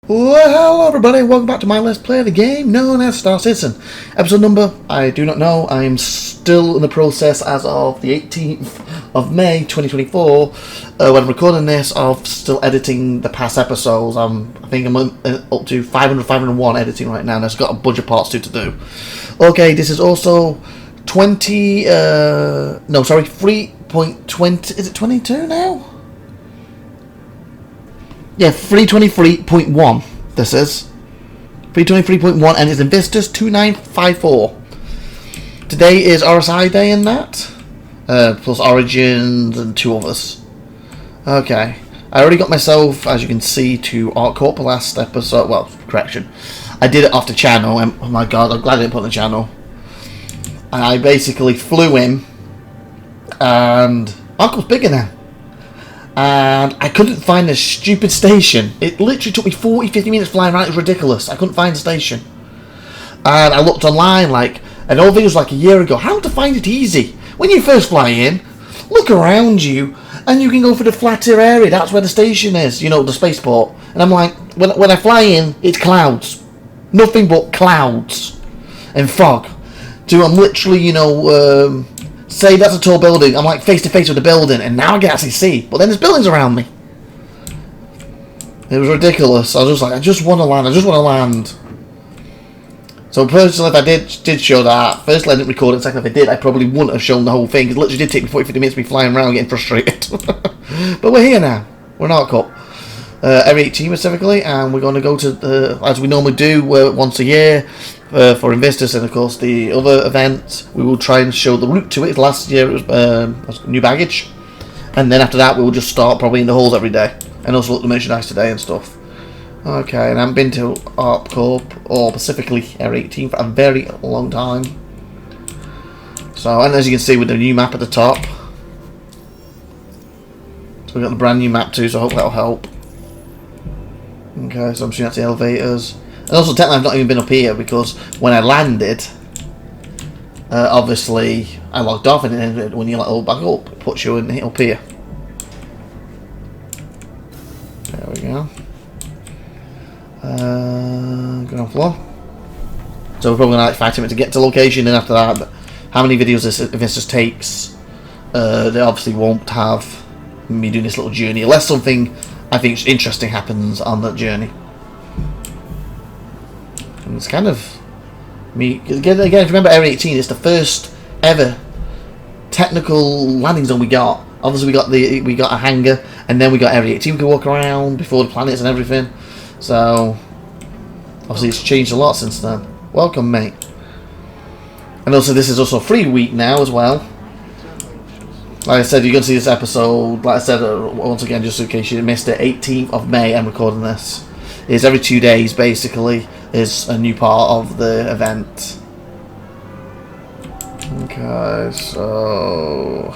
Well, hello everybody, welcome back to my Let's Play the game known as Star Citizen. Episode number, I do not know. I am still in the process as of the 18th of May 2024. When I'm recording this, of still editing the past episodes. I think I'm up to 501 editing right now, and I've got a bunch of parts to do. Okay, this is also 3.20, is it 22 now? Yeah, 323.1. This is 323.1, and it's INVICTUS 2954. Today is RSI day in that, plus Origins and two others. Okay, I already got myself, as you can see, to Argo last episode. Well, correction, I did it off the channel. And oh my god, I'm glad I didn't put it on the channel. And I basically flew in, and Argo's bigger now. And I couldn't find the stupid station. It literally took me 40-50 minutes flying around. It was ridiculous. I couldn't find the station. And I looked online, and all things like a year ago. How to find it easy? When you first fly in, look around you, and you can go for the flatter area. That's where the station is, you know, the spaceport. And I'm like, when I fly in, it's clouds. Nothing but clouds and fog. So I'm literally, you know, say that's a tall building, I'm like face to face with the building, and now I can actually see. But then there's buildings around me. It was ridiculous. I was just like, I just want to land. I just want to land. So personally, if I did show that, firstly I didn't record it. Secondly, if I did, I probably wouldn't have shown the whole thing. It literally did take me 40-50 minutes to be flying around, getting frustrated. But we're here now. We're in Argo. M18 specifically, and we're going to go to, as we normally do, once a year for INVICTUS, and of course the other event. We will try and show the route to it. Last year it was new baggage, and then after that we will just start probably in the halls every day, and also look at the merchandise today and stuff. Okay, and I haven't been to Argo or specifically R18 for a very long time. So, and as you can see with the new map at the top, so we've got the brand new map too, so I hope that'll help. Okay, so I'm assuming that's the elevators. And also, technically, I've not even been up here because when I landed, obviously, I logged off, and then when you let back up, it puts you in up here. There we go. Ground floor. So we're probably going to like 5 minutes to get to location, and after that, but how many videos this just takes, they obviously won't have me doing this little journey, unless something I think interesting happens on that journey. And it's kind of me again. If you remember, R18 is the first ever technical landing zone we got. Obviously, we got a hangar, and then we got R18. We could walk around before the planets and everything. So obviously, it's changed a lot since then. Welcome, mate. And also, this is also a free week now as well. Like I said, you're going to see this episode, like I said, once again, just in case you missed it, 18th of May, I'm recording this. It's every 2 days, basically, is a new part of the event. Okay, so...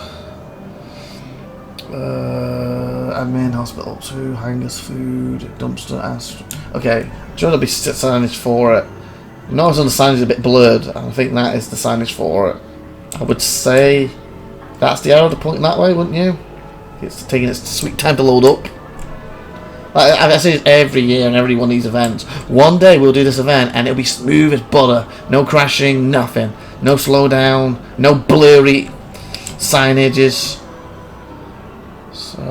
admin, hospital 2, hangars, food, dumpster, okay, I'm sure there'll be signage for it. I noticed on the signage is a bit blurred. I think that is the signage for it. I would say... that's the arrow to point that way, wouldn't you? It's taking its sweet time to load up. I say it every year and every one of these events. One day we'll do this event and it'll be smooth as butter. No crashing, nothing. No slowdown, no blurry signages. So,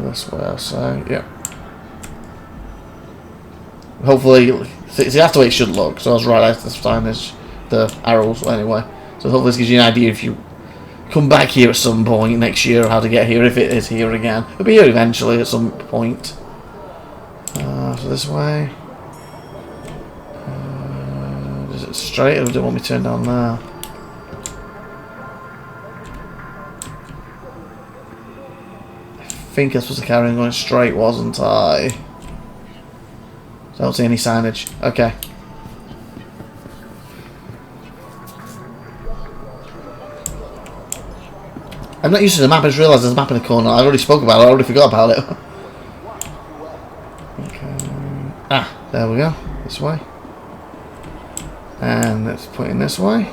that's what I'll say, yeah. Hopefully, see, that's the way it should look. So I was right, that's the signage, the arrows, anyway. So hopefully this gives you an idea if you come back here at some point next year, how to get here, if it is here again. It'll be here eventually at some point. So this way. Is it straight, or do you want me to turn down there? I think I'm supposed to carry on going straight, wasn't I? I don't see any signage. Okay. I'm not used to the map. I just realised there's a map in the corner. I already spoke about it. I already forgot about it. Okay. Ah, there we go. This way. And let's put in this way.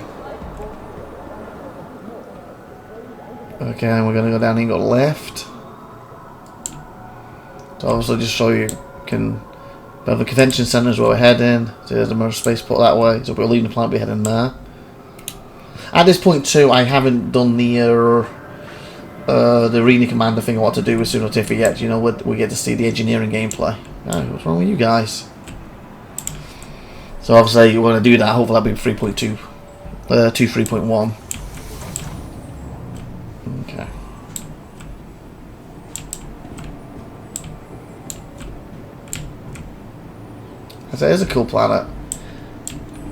Okay, and we're going to go down here and go left. So obviously just so you can But the convention centre is where we're heading. So there's a spaceport that way. So we're leaving the planet, we're heading there. At this point too, I haven't done the arena commander thing. What to do with SupernovaTiffy yet? You know, we get to see the engineering gameplay. Oh, what's wrong with you guys? So obviously you want to do that. Hopefully that'll be 3.2 to 3.1. Okay. So it is a cool planet.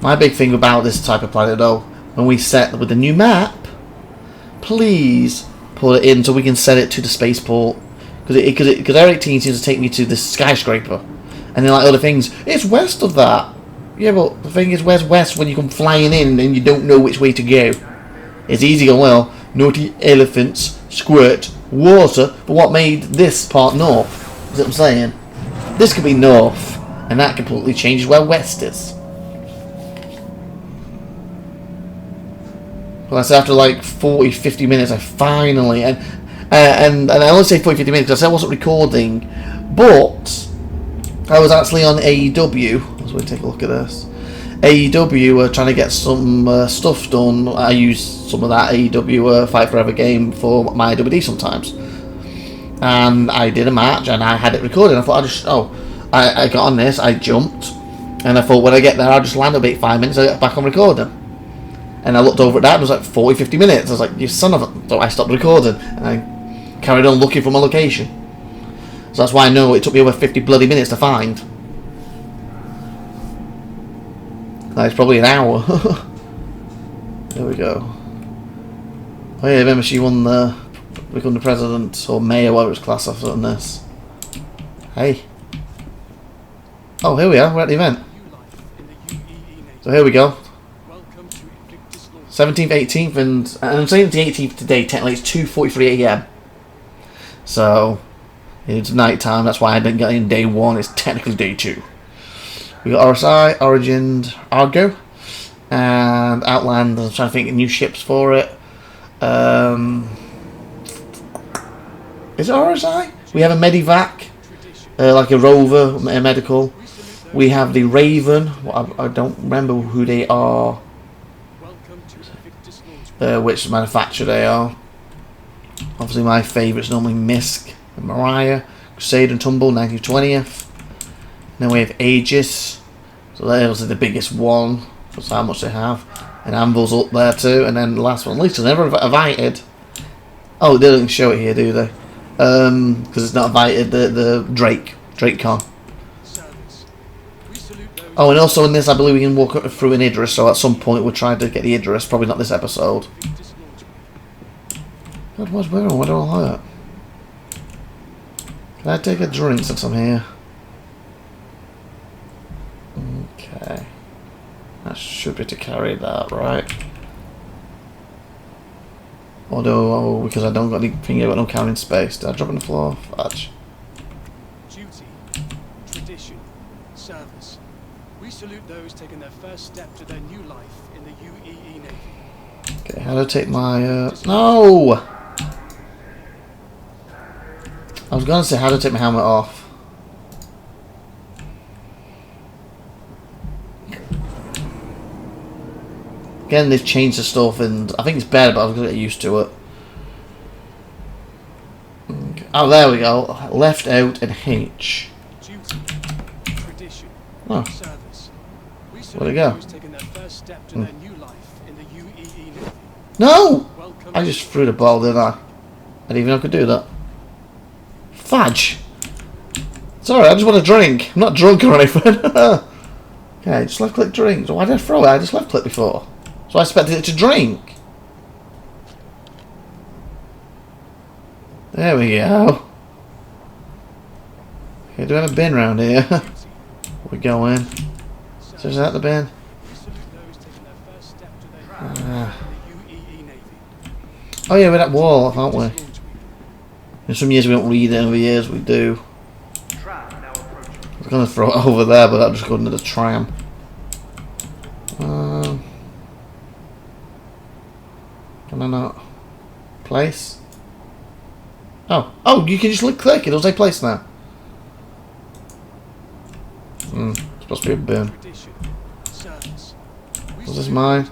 My big thing about this type of planet though, when we set with the new map, please put it in so we can set it to the spaceport. Because Air 18 seems to take me to this skyscraper. And then like other things, it's west of that. Yeah, but the thing is, where's west when you come flying in and you don't know which way to go? It's easy going, well, naughty elephants, squirt, water, but what made this part north? Is what I'm saying? This could be north, and that completely changes where west is. Well, that's after like 40-50 minutes, I finally, and I only say 40-50 minutes because I wasn't recording, but I was actually on AEW. Let's take a look at this. AEW were trying to get some stuff done. I use some of that AEW Fight Forever game for my WD sometimes. And I did a match and I had it recorded. I thought I got on this, I jumped, and I thought when I get there I'll just land about 5 minutes, I get back on recording. And I looked over at that and it was like 40-50 minutes. I was like, you son of a... So I stopped recording and I carried on looking for my location. So that's why I know it took me over 50 bloody minutes to find. It's probably an hour. There we go. Oh yeah, remember she won the... become the president or mayor, whatever it's classed after on this. Hey. Oh, here we are, we're at the event. So here we go. 17th, 18th, and I'm saying the 18th today, technically it's 2:43 AM. So, it's night time, that's why I didn't get in day 1, it's technically day 2. We got RSI, Origin, Argo, and Outland. I'm trying to think of new ships for it. Is it RSI? We have a Medivac, like a rover, a medical. We have the Raven. I don't remember who they are. Which manufacturer they are. Obviously my favourites normally Misk and Mariah, Crusade and Tumble, 1920th. Then we have Aegis, so those are the biggest one, that's how much they have. And Anvil's up there too, and then the last one, at least it's never invited. Oh, they don't show it here, do they? Because it's not invited, the DrakeCon. Oh, and also in this, I believe we can walk through an Idris, so at some point we'll try to get the Idris, probably not this episode. God, what's going on? What do I like? Can I take a drink since I'm here? Okay. That should be to carry that, right? Although, because I don't got anything here, but no carrying space. Did I drop on the floor? Fudge. Duty, tradition, service. We salute those taking their first step to their new life in the UEE Navy. Okay, how do I take my, No! I was going to say how to take my helmet off. Again, they've changed the stuff and I think it's better, but I was going to get used to it. Okay. Oh, there we go. Left out and H. Duty, tradition, service. Where'd it go? Taking their first step to their new life in the UEE Navy. No! I just threw the ball, didn't I? I didn't even know I could do that. Fudge! Sorry, I just want a drink. I'm not drunk or anything. Okay, just left click drink. So why did I throw it? I just left click before. So I expected it to drink. There we go. Okay, do we have a bin round here? We go in. So is that the bin? Oh yeah, we're at wall, aren't we? In some years we don't read it, in other years we do. I was going to throw it over there, but that just got into the tram. Can I not? Place? Oh, you can just click it. It'll say place now. Supposed to be a burn. Tradition, service. We Was this salute mine?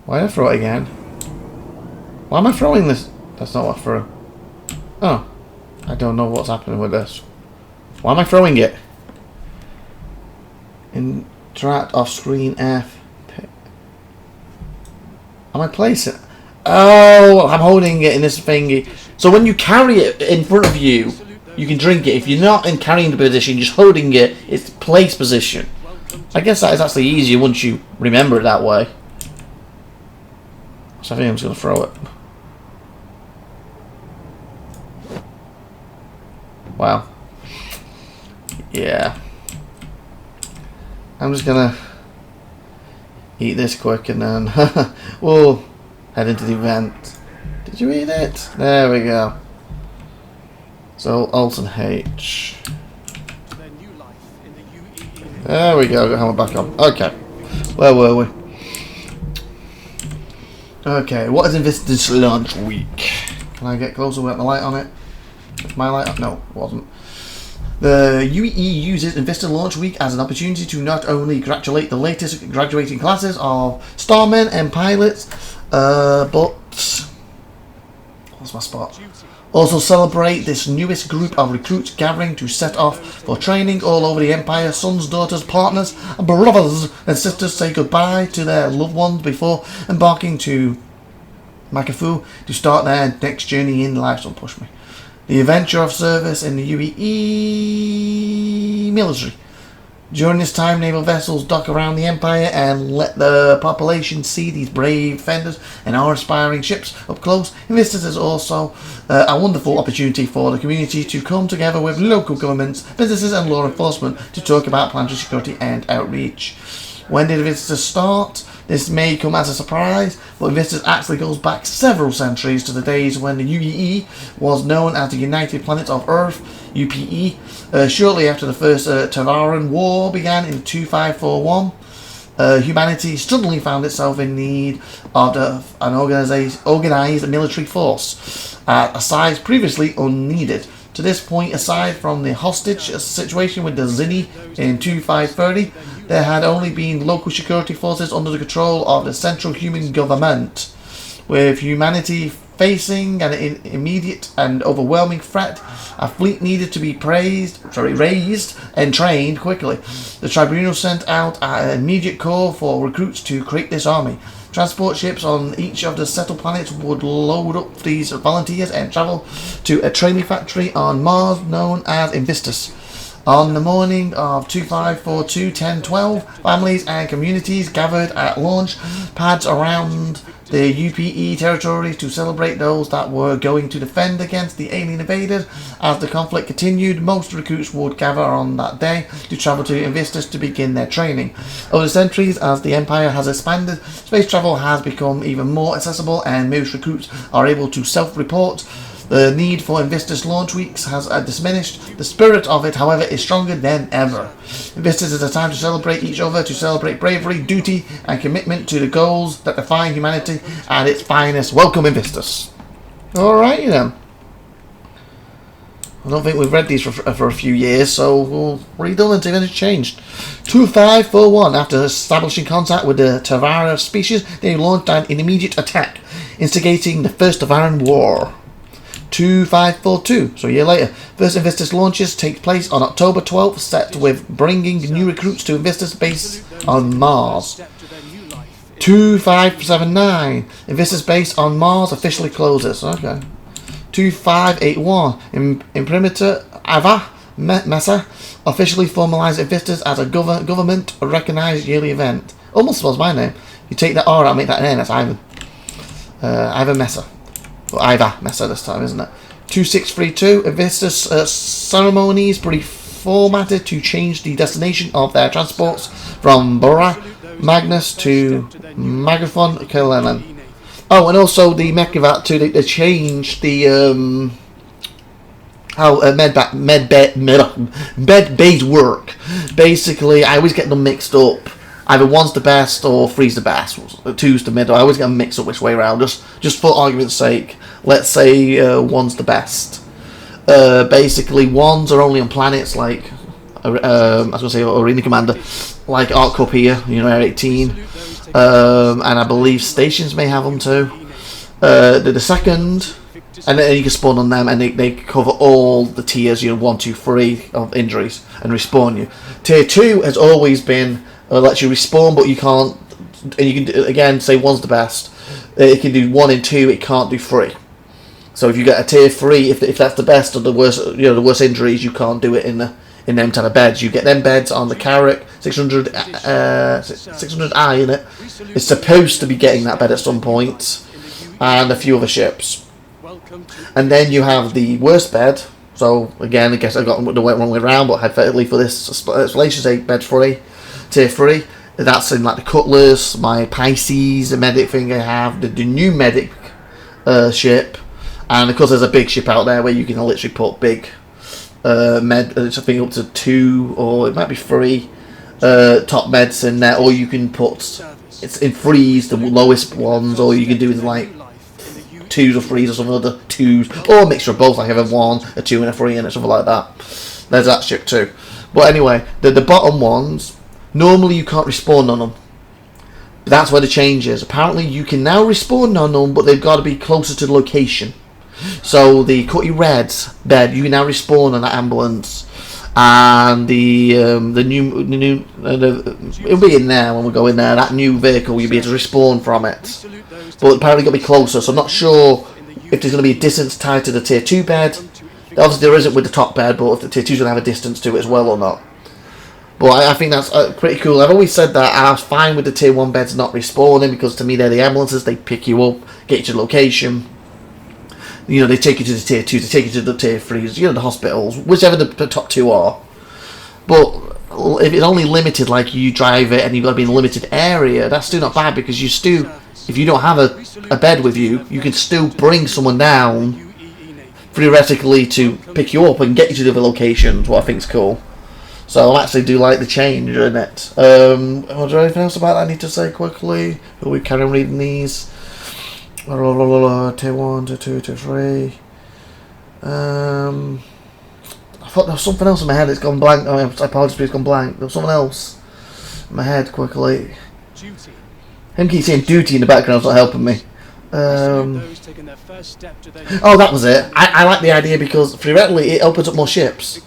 Why did I throw it again? Why am I throwing this? That's not what I threw. Oh. I don't know what's happening with this. Why am I throwing it? Interact off screen F. Am I placing it? Oh, I'm holding it in this thingy. So when you carry it in front of you, you can drink it. If you're not in carrying position, just holding it, it's place position. I guess that is actually easier once you remember it that way. So I think I'm just going to throw it. Wow. Yeah. I'm just going to eat this quick and then we'll head into the event. Did you eat it? There we go. So Alt and H. There we go. Got helmet back on. Okay. Where were we? Okay. What is INVICTUS launch week? Can I get closer with my light on it? Is my light on? No, it wasn't. The UEE uses INVICTUS Launch Week as an opportunity to not only congratulate the latest graduating classes of starmen and pilots, but what's my spot? Also celebrate this newest group of recruits gathering to set off for training all over the Empire. Sons, daughters, partners, and brothers and sisters say goodbye to their loved ones before embarking to Makafu to start their next journey in life. Don't push me. The adventure of service in the UEE military. During this time, naval vessels dock around the Empire and let the population see these brave defenders and our aspiring ships up close. INVICTUS is also a wonderful opportunity for the community to come together with local governments, businesses and law enforcement to talk about planetary security and outreach. When did INVICTUS start? This may come as a surprise, but INVICTUS actually goes back several centuries to the days when the UEE was known as the United Planets of Earth, UPE. Shortly after the First Terran War began in 2541, humanity suddenly found itself in need of an organized military force at a size previously unneeded. To this point, aside from the hostage situation with the Zinni in 2530, there had only been local security forces under the control of the central human government. With humanity facing an immediate and overwhelming threat, a fleet needed to be raised and trained quickly. The tribunal sent out an immediate call for recruits to create this army. Transport ships on each of the settled planets would load up these volunteers and travel to a training factory on Mars known as INVICTUS. On the morning of 2542-1012, families and communities gathered at launch pads around the UPE territory to celebrate those that were going to defend against the alien invaders. As the conflict continued, most recruits would gather on that day to travel to INVICTUS to begin their training. Over the centuries, as the Empire has expanded, space travel has become even more accessible and most recruits are able to self-report. The need for INVICTUS launch weeks has diminished. The spirit of it, however, is stronger than ever. INVICTUS is a time to celebrate each other, to celebrate bravery, duty, and commitment to the goals that define humanity at its finest. Welcome, INVICTUS. Alright, then. I don't think we've read these for a few years, so we'll read them and see if anything's changed. 2541. After establishing contact with the Terran species, they launched an immediate attack, instigating the First Terran War. 2542, so a year later. First INVICTUS launches take place on October 12th, set with bringing new recruits to INVICTUS base on Mars. 2579, INVICTUS base on Mars officially closes. Okay. 2581, Imperium Mesa officially formalized INVICTUS as a government-recognized yearly event. Almost spells my name. You take that R out, make that an N, that's Ivan. Ivan Mesa. Or Iva Mesa this time, isn't it? 2632, INVICTUS ceremonies reformatted to change the destination of their transports from Bora Magnus to Magaphon Kelemen. Oh, and also the Mechavat too. They changed the how med bays work. Basically, I always get them mixed up. either 1's the best or 3's the best. 2's the middle. I always get them mixed up which way around. Just for argument's sake, let's say 1's the best. Basically, 1's are only on planets like I was going to say Arena Commander, like Argo here, you know, Area 18, and I believe stations may have them too. The second, and then you can spawn on them, and they cover all the tiers, you know, 1, 2, 3 of injuries, and respawn you. Tier 2 has always been lets you respawn, but you can't, and you can again say 1's the best. It can do 1 and 2, it can't do 3. So if you get a tier 3, if that's the best or the worst, you know, the worst injuries, you can't do it in them type of beds. You get them beds on the Carrack 600i in it. It's supposed to be getting that bed at some point, and a few other ships. And then you have the worst bed. So again, I guess I got the wrong way around, but hypothetically for this explanation, say bed 3, tier 3. That's in like the Cutlers, my Pisces, the medic thing I have, the new medic ship, and of course there's a big ship out there where you can literally put big something up to 2 or it might be 3 top meds in there, or you can put it's in 3s the lowest ones, or you can do like 2s or 3s or some other 2s, or a mixture of both, like have a 1, a 2 and a 3 and something like that. There's that ship too. But anyway, the bottom ones, normally you can't respawn on them. But that's where the change is. Apparently you can now respawn on them, but they've got to be closer to the location. So the Cutty Red's bed, you can now respawn on that ambulance, and the new it'll be in there when we go in there. That new vehicle, you'll be able to respawn from it, but apparently got to be closer. So I'm not sure if there's going to be a distance tied to the tier 2 bed. Obviously there isn't with the top bed, but if the tier 2's going to have a distance to it as well or not. But I think that's pretty cool. I've always said that I was fine with the tier 1 beds not respawning, because to me they're the ambulances. They pick you up, get you to location. You know, they take you to the tier 2s, they take you to the tier 3s, you know, the hospitals, whichever the top 2 are. But if it's only limited, like you drive it and you've got to be in a limited area, that's still not bad, because you still, if you don't have a bed with you, you can still bring someone down, theoretically, to pick you up and get you to the other locations, what I think is cool. So I actually do like the change in it. Was there anything else about that I need to say quickly? Will we carry on reading these? Tier 1, tier 2, tier 3. I thought there was something else in my head. It's gone blank. I apologize, it's gone blank. There was something else in my head quickly. Him keeps saying duty in the background. It's not helping me. Oh, that was it. I like the idea because theoretically it opens up more ships.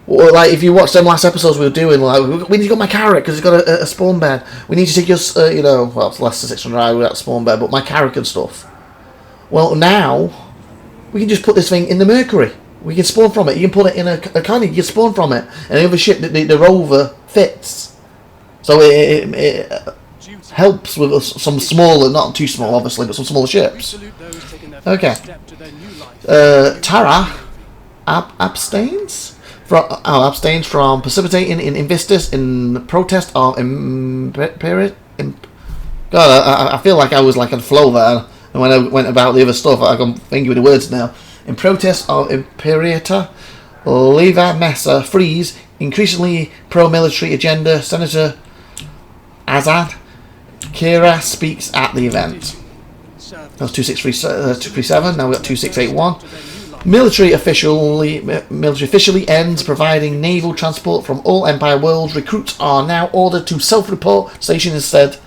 Or like if you watch them last episodes we were doing, like we need to get my Carrack because it's got a spawn bed. We need to take your, you know, well it's less than 600 without spawn bed, but my Carrack and stuff. Well now we can just put this thing in the Mercury. We can spawn from it. You can put it in a Connie. You can spawn from it, and the other ship, the rover fits. So it helps with some smaller, not too small obviously, but some smaller ships. Okay. Tara abstains from precipitating in INVICTUS in protest of Imperium. God, I feel like I was like on flow there, and when I went about the other stuff, I can think of the words now. In protest of Imperiata, Leva Messa frees increasingly pro-military agenda. Senator Azad Kira speaks at the event. That was 2637. Now we got 2681. Military officially ends providing naval transport from all Empire worlds. Recruits are now ordered to self-report station inside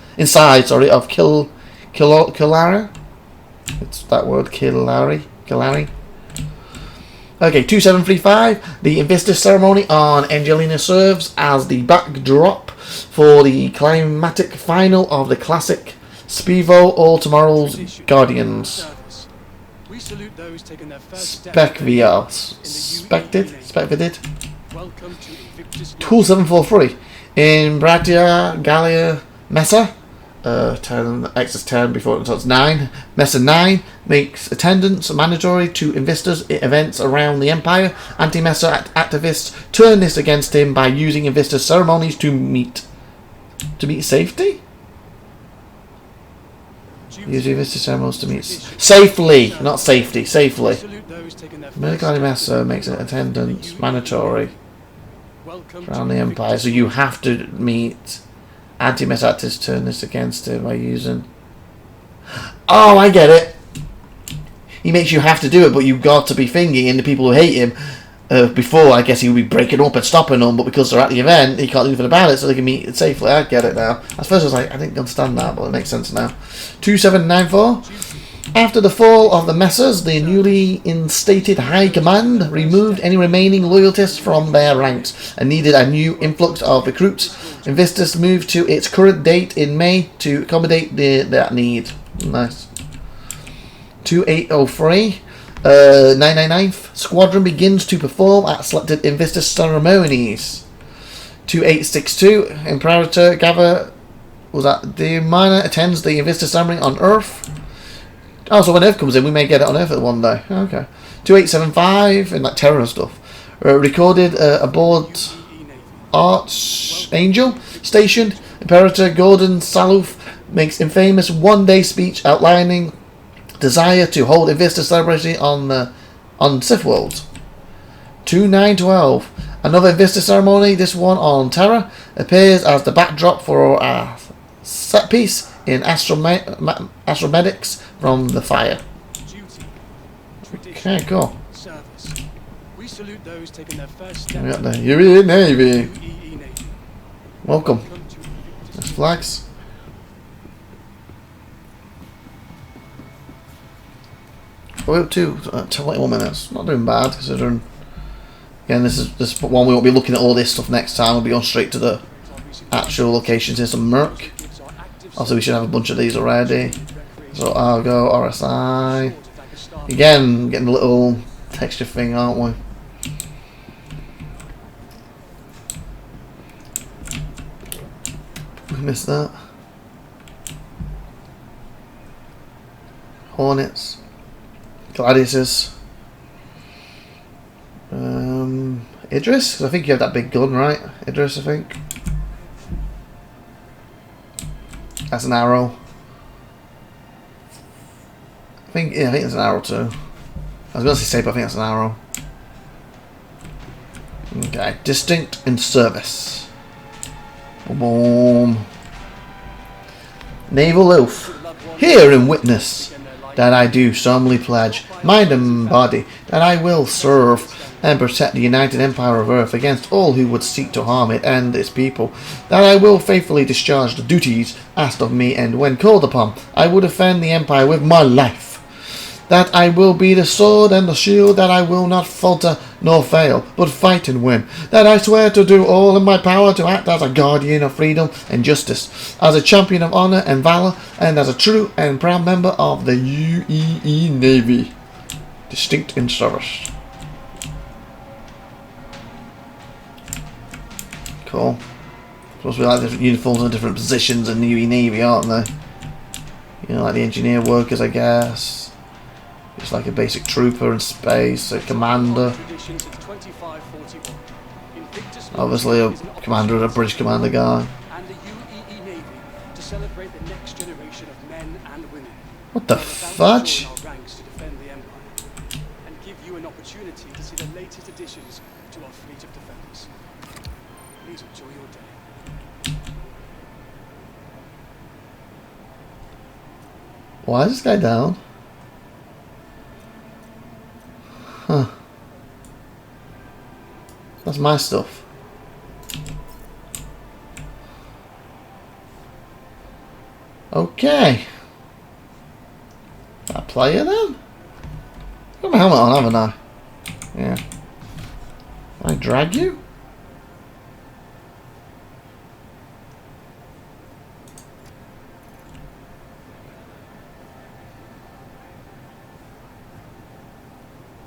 of Kilari. It's that word, Kilari. Okay, 2735. The INVICTUS ceremony on Angelina serves as the backdrop for the climatic final of the classic Spivo All Tomorrow's Guardians. Specvid. 2743. In Bradia Gallia Messa, 10 X is 10 before it starts 9. Messa 9 makes attendance mandatory to INVICTUS events around the Empire. Anti-Messa activists turn this against him by using INVICTUS ceremonies to meet safety. Using INVICTUS ceremonies to meet safely, not safety, safely. Military Messa makes attendance mandatory around the Empire, so you have to meet Anti-mess actors turn this against him by using... Oh, I get it. He makes you have to do it, but you've got to be thingy, and the people who hate him, before, I guess he would be breaking up and stopping them, but because they're at the event, he can't do anything about it, so they can meet it safely. I get it now. At first I was like, I didn't understand that, but it makes sense now. 2794. After the fall of the Messers, the newly instated High Command removed any remaining loyalists from their ranks and needed a new influx of recruits. INVICTUS moved to its current date in May to accommodate that need. Nice. 2803. 999th Squadron begins to perform at selected INVICTUS ceremonies. 2862. Imperator Gather... Was that the Minor attends the INVICTUS ceremony on Earth? Oh, so when Earth comes in, we may get it on Earth one day. Okay. 2875, and like terror stuff. Recorded aboard Archangel Station. Imperator Gordon Saluf makes infamous one-day speech outlining desire to hold INVICTUS celebration on Sith World. 2912. Another INVICTUS ceremony, this one on Terra, appears as the backdrop for a set piece in Astromedics from the Fire. Okay, cool. We salute those taking their first step. We got the UAE Navy. Welcome. There's flags. We're up to 21 minutes. Not doing bad considering. Again, this one we won't be looking at all this stuff next time. We'll be on straight to the actual locations. Here's some Merc. Also, we should have a bunch of these already. So Argo, RSI. Again, getting a little texture thing, aren't we? We missed that. Hornets. Gladiators. Idris? 'Cause I think you have that big gun, right? Idris, I think. That's an arrow. I think it's an arrow too. I was going to say safe, but I think that's an arrow. Okay, distinct in service. Boom. Naval oath. Hear and witness that I do solemnly pledge, mind and body, that I will serve and protect the United Empire of Earth against all who would seek to harm it and its people, that I will faithfully discharge the duties asked of me, and when called upon, I will defend the Empire with my life, that I will be the sword and the shield, that I will not falter nor fail, but fight and win, that I swear to do all in my power to act as a guardian of freedom and justice, as a champion of honour and valour, and as a true and proud member of the UEE Navy. Distinct in service. Cool. Supposed to be like different uniforms and different positions in the UE Navy, aren't they? You know, like the engineer workers, I guess. It's like a basic trooper in space, a commander. Obviously a commander and a British commander guy. And the UEE Navy to celebrate the next generation of men and women. What the fudge? Ranks to defend the Empire and give you an opportunity to see the latest additions to our fleet of defenders. Please enjoy your day. Why is this guy down? Huh. That's my stuff. Okay. That player then? I've got my helmet on, haven't I? Yeah. Can I drag you?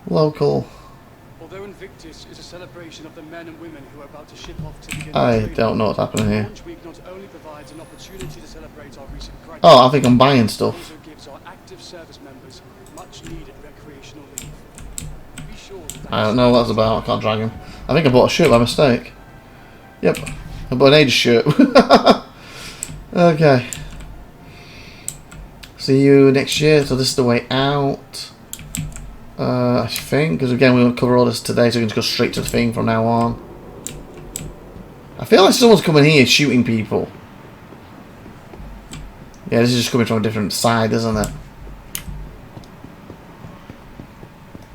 Local. Although INVICTUS is a celebration of the men and women who are about to ship off to begin I don't know what's happening here. Launch Week not only provides an opportunity to celebrate our recent graduates, Oh, I think I'm buying it stuff. also gives our active service members much needed recreational leave. Be sure that I don't know what that's about. I can't drag him. I think I bought a shirt by mistake. Yep. I bought an Age shirt. Okay. See you next year. So this is the way out. I think, because again we won't cover all this today, so we can just go straight to the thing from now on. I feel like someone's coming here shooting people. Yeah, this is just coming from a different side, isn't it?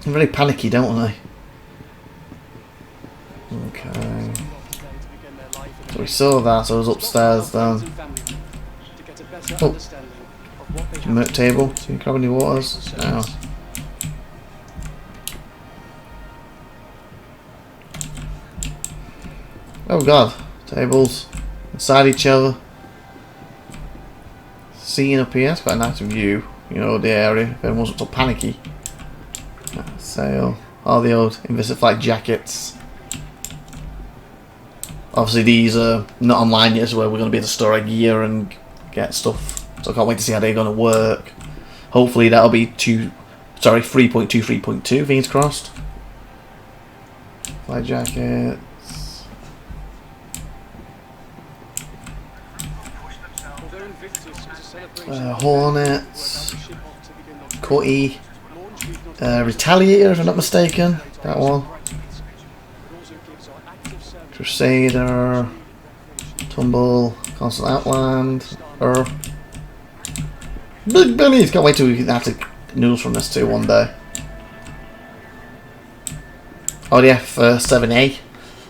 They're very panicky, don't they? Okay. So we saw that, so I was upstairs then. Oh. Milk table. Do you grab any waters? No. Oh god. Tables. Inside each other. Seeing up here. It's quite a nice view. You know, the area. If everyone wasn't so panicky. Sail. All the old Invictus flight jackets. Obviously these are not online yet, so where we're going to be able to store our gear and get stuff. So I can't wait to see how they're going to work. Hopefully that'll be 3.2, 3.2. Fingers crossed. Flight jackets. Hornets. Cutty. Retaliator, if I'm not mistaken. That one. Crusader. Tumble. Constant Outland. Big Benny's. Can't wait till we can have to news from this too one day. Oh, the F7A.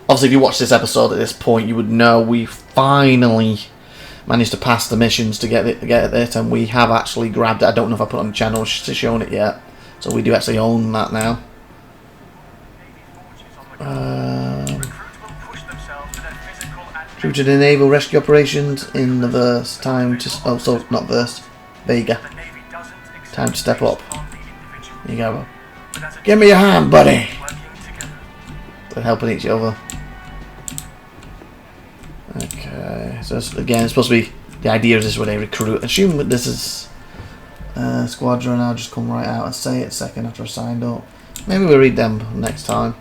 Obviously, if you watch this episode at this point, you would know we finally managed to pass the missions to get it, and we have actually grabbed it. I don't know if I put it on the channel to shown it yet, so we do actually own that now. Due to the naval rescue operations in the verse, time to not verse, Vega. Time to step up. There you go. Give me your hand, buddy. We're helping each other. Okay, so again, it's supposed to be the idea is this where they recruit. Assume that this is squadron. I'll just come right out and say it a second after I signed up. Maybe we'll read them next time.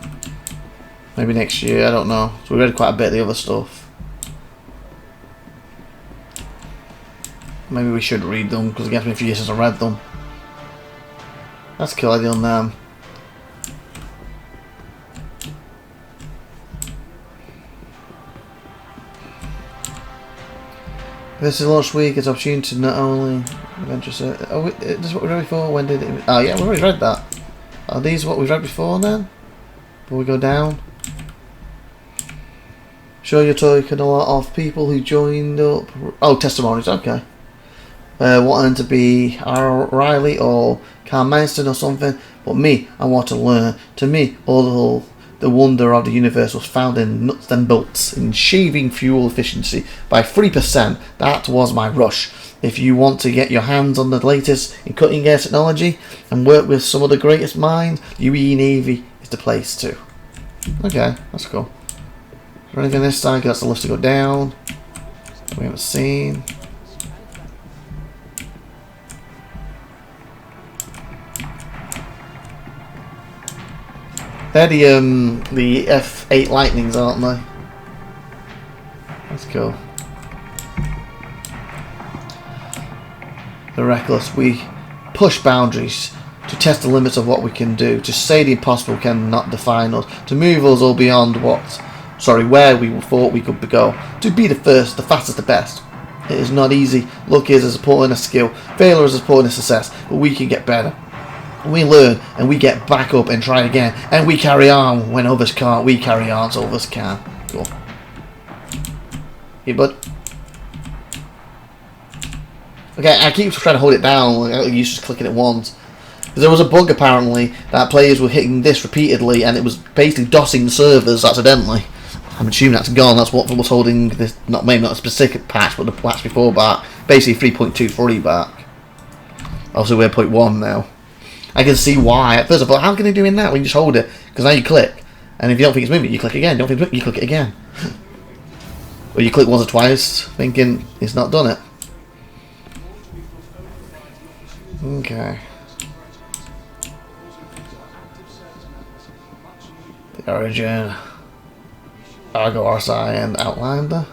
Maybe next year. I don't know. So we read quite a bit of the other stuff. Maybe we should read them because it gets me a few years since I read them. That's a cool idea on them. This is launch week. It's an opportunity to not only adventure. Oh, this is what we read before. When did it? Oh yeah, we already read that. Are these what we read before then? Before we go down. Sure, you're talking a lot of people who joined up. Oh, testimonies. Okay. Wanting to be Riley or Carl Manston or something, but me, I want to learn. To me, all the wonder of the universe was found in nuts and bolts, in shaving fuel efficiency by 3%. That was my rush. If you want to get your hands on the latest in cutting edge technology and work with some of the greatest minds, UE Navy is the place to. Okay, that's cool. Is there anything this side? That's the list to go down. We haven't seen. They're the F8 Lightnings, aren't they? That's cool. The Reckless. We push boundaries to test the limits of what we can do, to say the impossible cannot define us, to move us all beyond where we thought we could go, to be the first, the fastest, the best. It is not easy. Luck is as important as skill. Failure is as important as success, but we can get better. We learn and we get back up and try again, and we carry on when others can't. We carry on so others can. Cool. Hey, bud. Okay, I keep trying to hold it down. You just clicking it once. There was a bug apparently that players were hitting this repeatedly, and it was basically DOSing the servers accidentally. I'm assuming that's gone. That's what was holding this. Maybe not a specific patch, but the patch before back. Basically 3.23 back. Obviously we're 0.1 now. I can see why. At first I thought, how can they doing that when you just hold it? Because now you click, and if you don't think it's moving, you click again. Don't think you click it again. Or you click once or twice, thinking it's not done it. Okay. The Origin, Argo, RSI, and Outlander.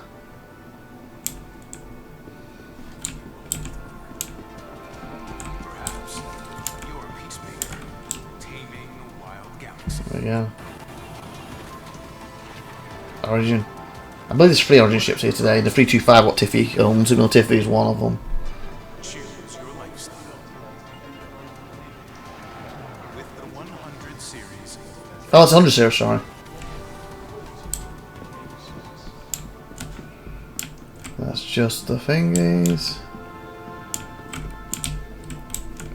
There we go. Origin. I believe there's 3 Origin ships here today. The 325 what Tiffy owns. SupernovaTiffy is one of them. Oh, it's 100 series, sorry. That's just the thingies.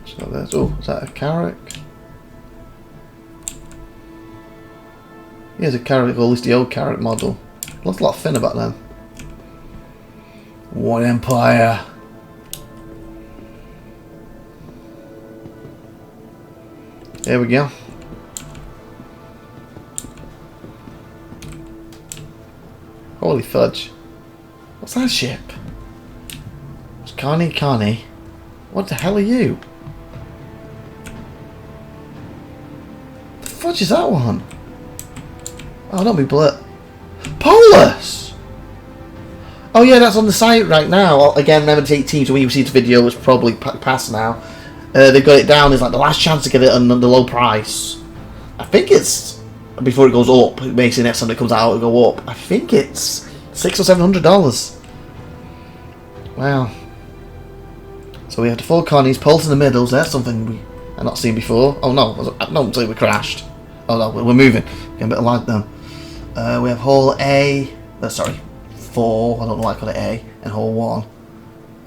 So there's, oh, is that a carrot? Here's a carrot, or at least the old carrot model. Looks a lot thinner back then. What empire? There we go. Holy fudge. What's that ship? It's Connie. What the hell are you? The fudge is that one? Oh, don't be blit. Polus! Oh yeah, that's on the site right now. Again, remember to 18, so when you see the video, it's probably past now. They've got it down as like the last chance to get it on the low price. I think it's before it goes up. Basically, next time it comes out, it'll go up. I think it's $600 or $700. Wow. So we have the 4 Connies, Pulse in the middle. So that's something we have not seen before. Oh no, no, so we crashed. Oh no, we're moving. Getting a bit of lag then. We have Hall A. Sorry, 4. I don't know why I call it A. And Hall 1.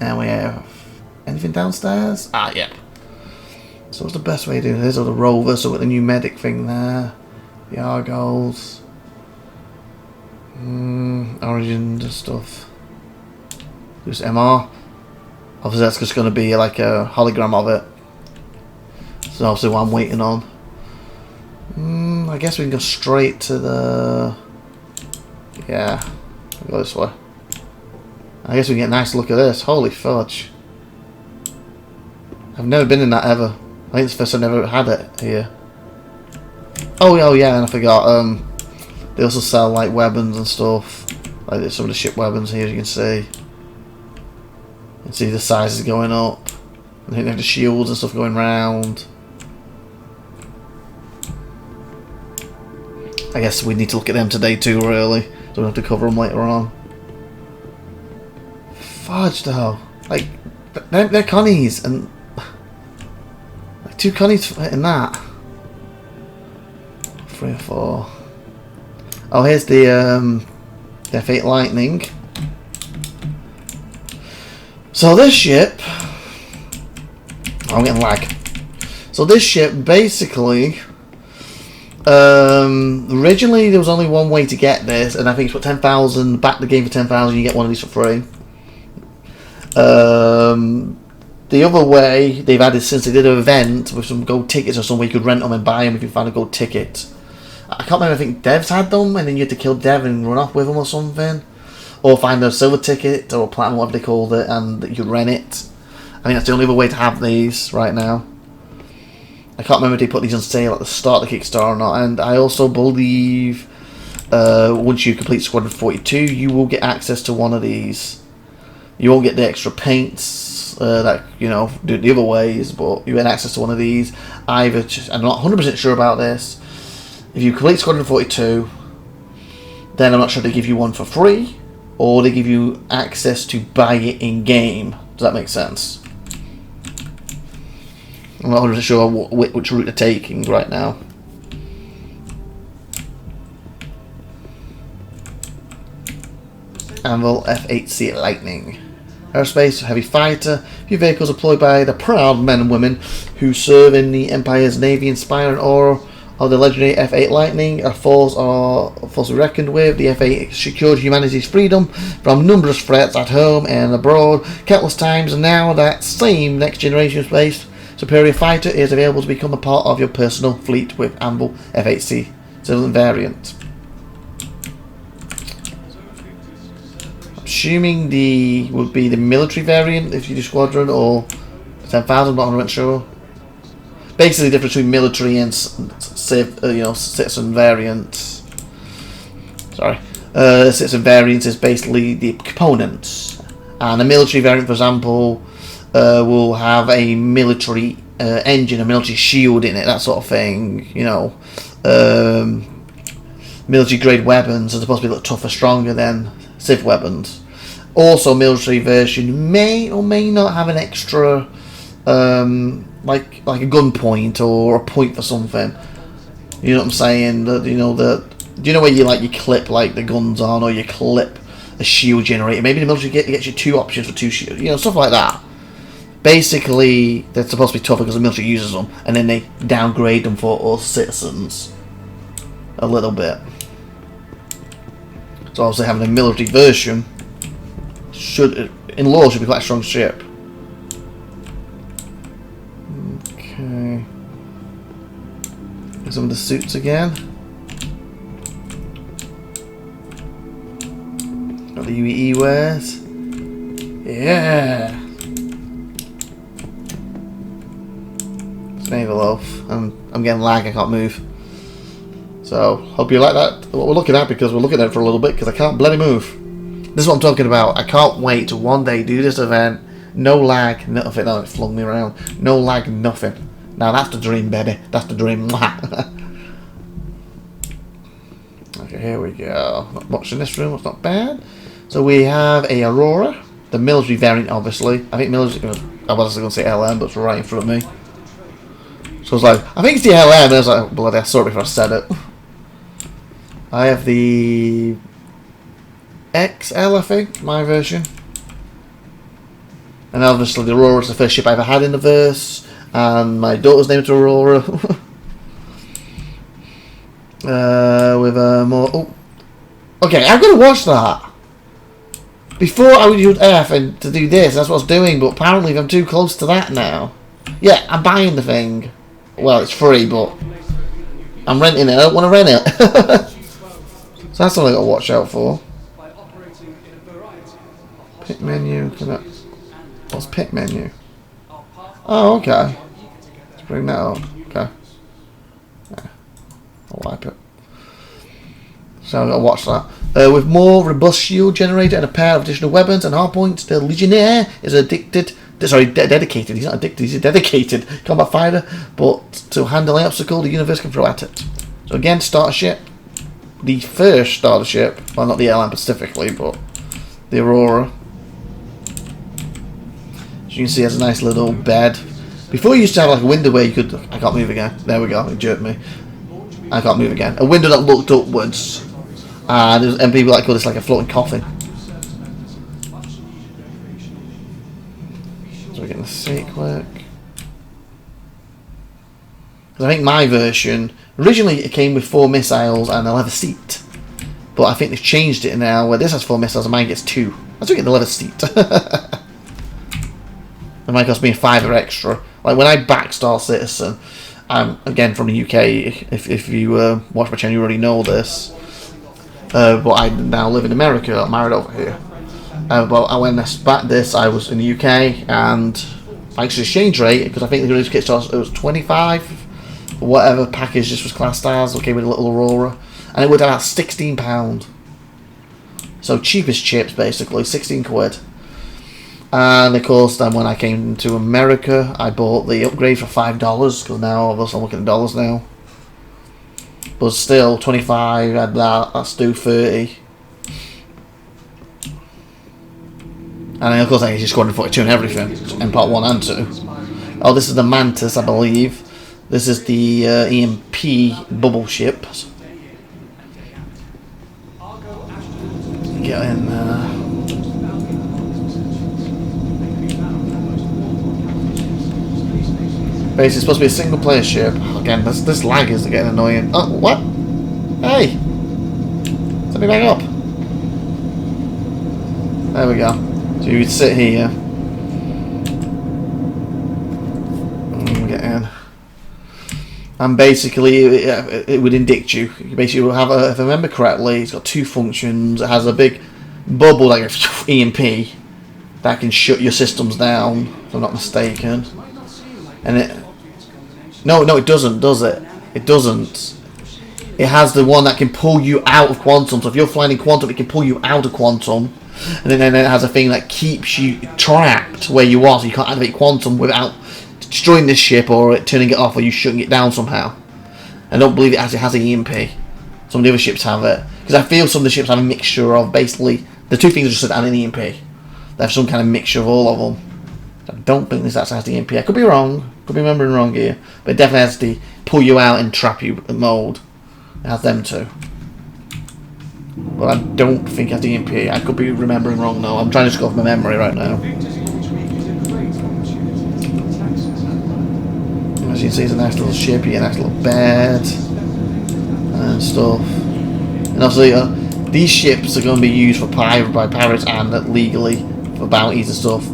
And we have anything downstairs? Ah, yep. So what's the best way to do this? Or the rover, so we've got the new medic thing there. The Argos. Origins and stuff. Just MR. Obviously that's just going to be like a hologram of it. So obviously what I'm waiting on. I guess we can go straight to the... Yeah. We'll go this way. I guess we can get a nice look at this. Holy fudge. I've never been in that ever. I think it's the first time I've ever had it here. Oh yeah, and I forgot, they also sell like weapons and stuff. Like some of the ship weapons here, you can see. You can see the sizes going up. I think they have the shields and stuff going round. I guess we need to look at them today too, really. So we'll have to cover them later on. Fudge though. Like, they're Connies, and... Like 2 Connies in that. 3 or 4. Oh, here's the F8 Lightning. So this ship... I'm getting lag. So this ship, basically... originally there was only one way to get this, and I think it's what, 10,000, back the game for 10,000, you get one of these for free. The other way they've added, since they did an event with some gold tickets or somewhere you could rent them and buy them if you find a gold ticket. I can't remember, I think Devs had them, and then you had to kill Dev and run off with them or something. Or find a silver ticket, or a platinum, whatever they called it, and you could rent it. I think that's the only other way to have these right now. I can't remember if they put these on sale at the start of the Kickstarter or not. And I also believe once you complete Squadron 42, you will get access to one of these. You won't get the extra paints that, you know, do it the other ways, but you get access to one of these. I'm not 100% sure about this. If you complete Squadron 42, then I'm not sure if they give you one for free, or they give you access to buy it in-game. Does that make sense? I'm not 100% sure which route they're taking right now. Anvil F8C Lightning. Aerospace heavy fighter. Few vehicles employed by the proud men and women who serve in the Empire's Navy, inspiring aura of the legendary F8 Lightning. A force to be reckoned with. The F8 secured humanity's freedom from numerous threats at home and abroad countless times, and now that same next generation space superior fighter is available to become a part of your personal fleet with Anvil F8C civilian variant. Assuming the would be the military variant if you do Squadron, or 10,000, but I'm not sure. Basically, the difference between military and citizen variants. Sorry, citizen variants is basically the components, and a military variant, for example, will have a military engine, a military shield in it, that sort of thing. You know, military grade weapons are supposed to be a lot tougher, stronger than civ weapons. Also, military version may or may not have an extra, like a gun point or a point for something. You know what I'm saying? Do you know where you clip like the guns on, or you clip a shield generator? Maybe the military gets you 2 options for 2 shields. You know, stuff like that. Basically, they're supposed to be tougher because the military uses them, and then they downgrade them for us citizens a little bit. So obviously having a military version should be quite a strong ship. Okay. Some of the suits again. Got the UE wares. Yeah. Naval Oath, and I'm getting lag, I can't move. So, hope you like that, what we're looking at, because we're looking at it for a little bit, because I can't bloody move. This is what I'm talking about. I can't wait to one day do this event, no lag, nothing. Oh, it flung me around. No lag, nothing. Now that's the dream, baby. That's the dream. Okay, here we go. Not much in this room, it's not bad. So we have a Aurora, the military variant, obviously. I think military, I was going to say LM, but it's right in front of me. So I was like, I think it's the LM, and I was like, oh, bloody, I saw it before I said it. I have the XL, I think, my version. And obviously the Aurora is the first ship I ever had in the verse, and my daughter's named Aurora. With more... Oh. Okay, I've got to watch that. Before I would use F and to do this, that's what I was doing, but apparently I'm too close to that now. Yeah, I'm buying the thing. Well, it's free, but I'm renting it. I don't want to rent it. So that's all I got to watch out for. Pick menu. What's pick menu? Oh, okay. Let's bring that up. Okay. Yeah. I'll wipe it. So I've got to watch that. With more robust shield generator and a pair of additional weapons and hardpoints, the Legionnaire is dedicated. He's not addicted, he's a dedicated combat fighter, but to handle any obstacle, the universe can throw at it. So again, starter ship. The first starter ship, well, not the LM specifically, but the Aurora. As you can see, it has a nice little bed. Before you used to have like a window where you could... I can't move again. There we go, it jerked me. I can't move again. A window that looked upwards. And people like call this like a floating coffin. So we're getting the seat work. I think my version, originally it came with 4 missiles and a leather seat. But I think they've changed it now where this has 4 missiles and mine gets 2. I still get the leather seat. It might cost me a $5 extra. Like when I back Star Citizen, I'm again from the UK, if you watch my channel you already know this. But I now live in America, I'm married over here. But when I backed this, I was in the UK, and my exchange rate, because I think the original kit starts, it was 25, or whatever package this was classed as, it came with a little Aurora, and it would have about £16. So cheapest chips, basically, 16 quid. And of course, then when I came to America, I bought the upgrade for $5, because now, obviously, I'm looking at dollars now. But still, 25, add that, that's do 30. And then of course I just Squadron 42 and everything, in part 1 and 2. Oh, this is the Mantis, I believe. This is the EMP bubble ship. Get in there. Basically, it's supposed to be a single player ship. Again, this lag is getting annoying. Oh, what? Hey! Let me back up. There we go. So you would sit here. Get in. And basically, it would indict you. You basically will have, if I remember correctly, it's got 2 functions. It has a big bubble, like a EMP, that can shut your systems down, if I'm not mistaken. And it... No, it doesn't, does it? It doesn't. It has the one that can pull you out of quantum. So if you're flying in quantum, it can pull you out of quantum. And then it has a thing that keeps you trapped where you are, so you can't activate quantum without destroying this ship or it turning it off or you shutting it down somehow. I don't believe it actually has an EMP. Some of the other ships have it. Because I feel some of the ships have a mixture of basically... The 2 things are just said and an EMP. They have some kind of mixture of all of them. I don't think this actually has the EMP. I could be wrong. Could be remembering wrong here. But it definitely has the pull you out and trap you mode. It has them too. But I don't think it has the MP. I could be remembering wrong though. I'm trying to just go off my memory right now. As you can see, it's a nice little ship, you get a nice little bed and stuff. And obviously, these ships are going to be used for by pirates and legally for bounties and stuff.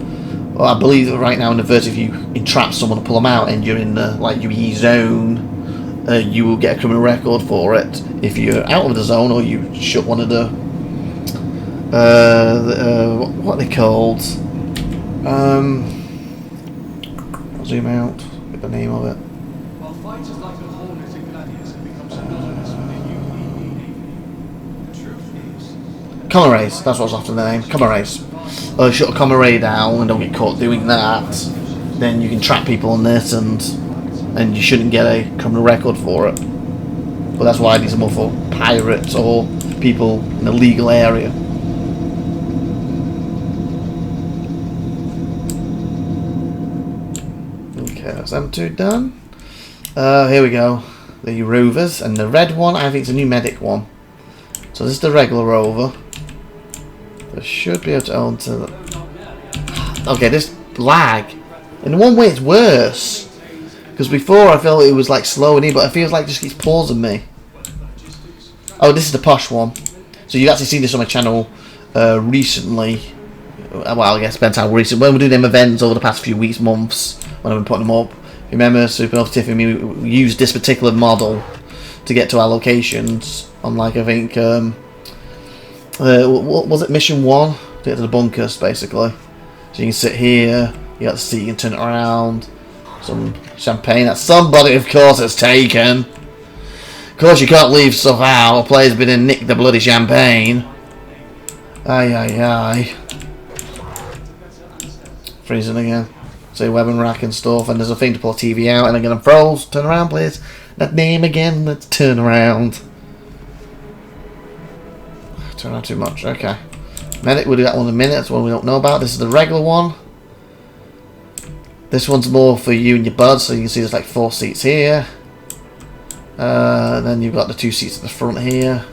Well, I believe that right now in the verse, if you entrap someone and pull them out and you're in the UE zone, you will get a criminal record for it. If you're out of the zone or you shut one of the what are they called? I'll zoom out. Get the name of it. While fighters like the Hornet and Gladius have become synonymous with the UEE Navy, the truth is... Common race, that's what's after the name. Common race. Shut a common ray down and don't get caught doing that. Then you can trap people on this and you shouldn't get a criminal record for it. But that's why these are more for pirates or people in a legal area. Okay, that's them two done. Here we go. The rovers, and the red one I think is a new medic one. So this is the regular rover. I should be able to own to the... Okay, this lag. In one way it's worse. Because before I felt it was like slowing in, but it feels like it just keeps pausing me. Oh, this is the posh one. So you've actually seen this on my channel recently. Well, I guess it depends how recent. When we're doing them events over the past few weeks, months, when I've been putting them up. Remember, SupernovaTiffy, we used this particular model to get to our locations on, like, I think, what was it, mission 1? To get to the bunkers, basically. So you can sit here, you got the seat, you can turn it around. Some champagne that somebody, of course, has taken. Of course, you can't leave stuff out. A player's been in nick the bloody champagne. Aye, aye, aye. Freezing again. So weapon rack and stuff, and there's a thing to pull a TV out, and again, I'm froze. Turn around, please. That name again, let's turn around. Turn around too much, okay. Medic, we'll do that one in a minute, that's one we don't know about. This is the regular one. This one's more for you and your buds, so you can see there's like 4 seats here. Then you've got the 2 seats at the front here.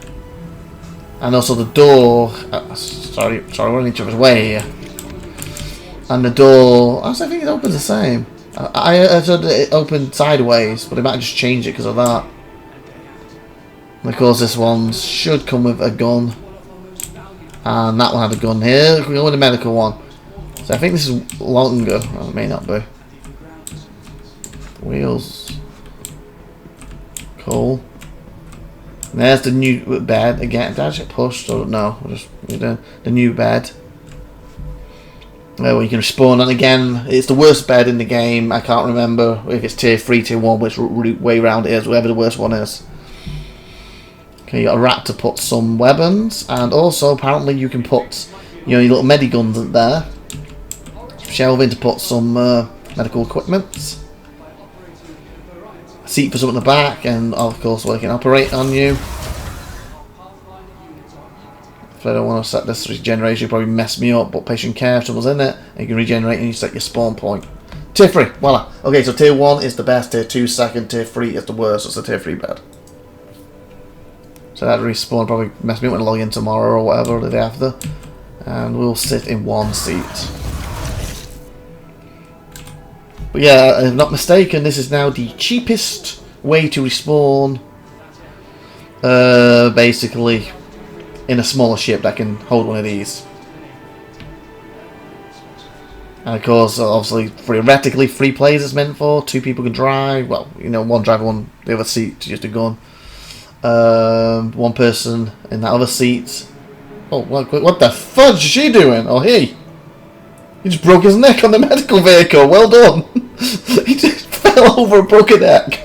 And also the door, sorry, we're in each other's way here. And the door, I think it opens the same. I heard it opened sideways, but it might just change it because of that. And of course this one should come with a gun. And that one had a gun here. We go with the medical one. So I think this is longer. Well, it may not be. Wheels. Cool. And there's the new bed again. Did I just get pushed or no? Just the new bed. Where you can respawn, and again, it's the worst bed in the game. I can't remember if it's tier 3, tier 1, which way round it is, whatever the worst one is. Okay, you got a rack to put some weapons, and also apparently you can put, your little mediguns in there. Shelving to put some medical equipment. A seat for something in the back, and of course we can operate on you. If I don't want to set this regeneration, it'll probably mess me up, but patient care, if someone's in it, and you can regenerate and you set your spawn point. Tier 3, voila. Okay, so tier 1 is the best, tier 2 second, tier 3 is the worst, so it's a tier 3 bed. So that respawn probably mess me up when I log in tomorrow or whatever, the day after. And we'll sit in 1 seat. But yeah, if I'm not mistaken, this is now the cheapest way to respawn. Basically, in a smaller ship that can hold one of these. And of course, obviously, theoretically, 3 players it's meant for. 2 people can drive. Well, you know, 1 driver, 1 the other seat to just a gun. 1 person in that other seat. Oh, what the fudge is she doing? Oh, he just broke his neck on the medical vehicle. Well done. He just fell over and broke a neck.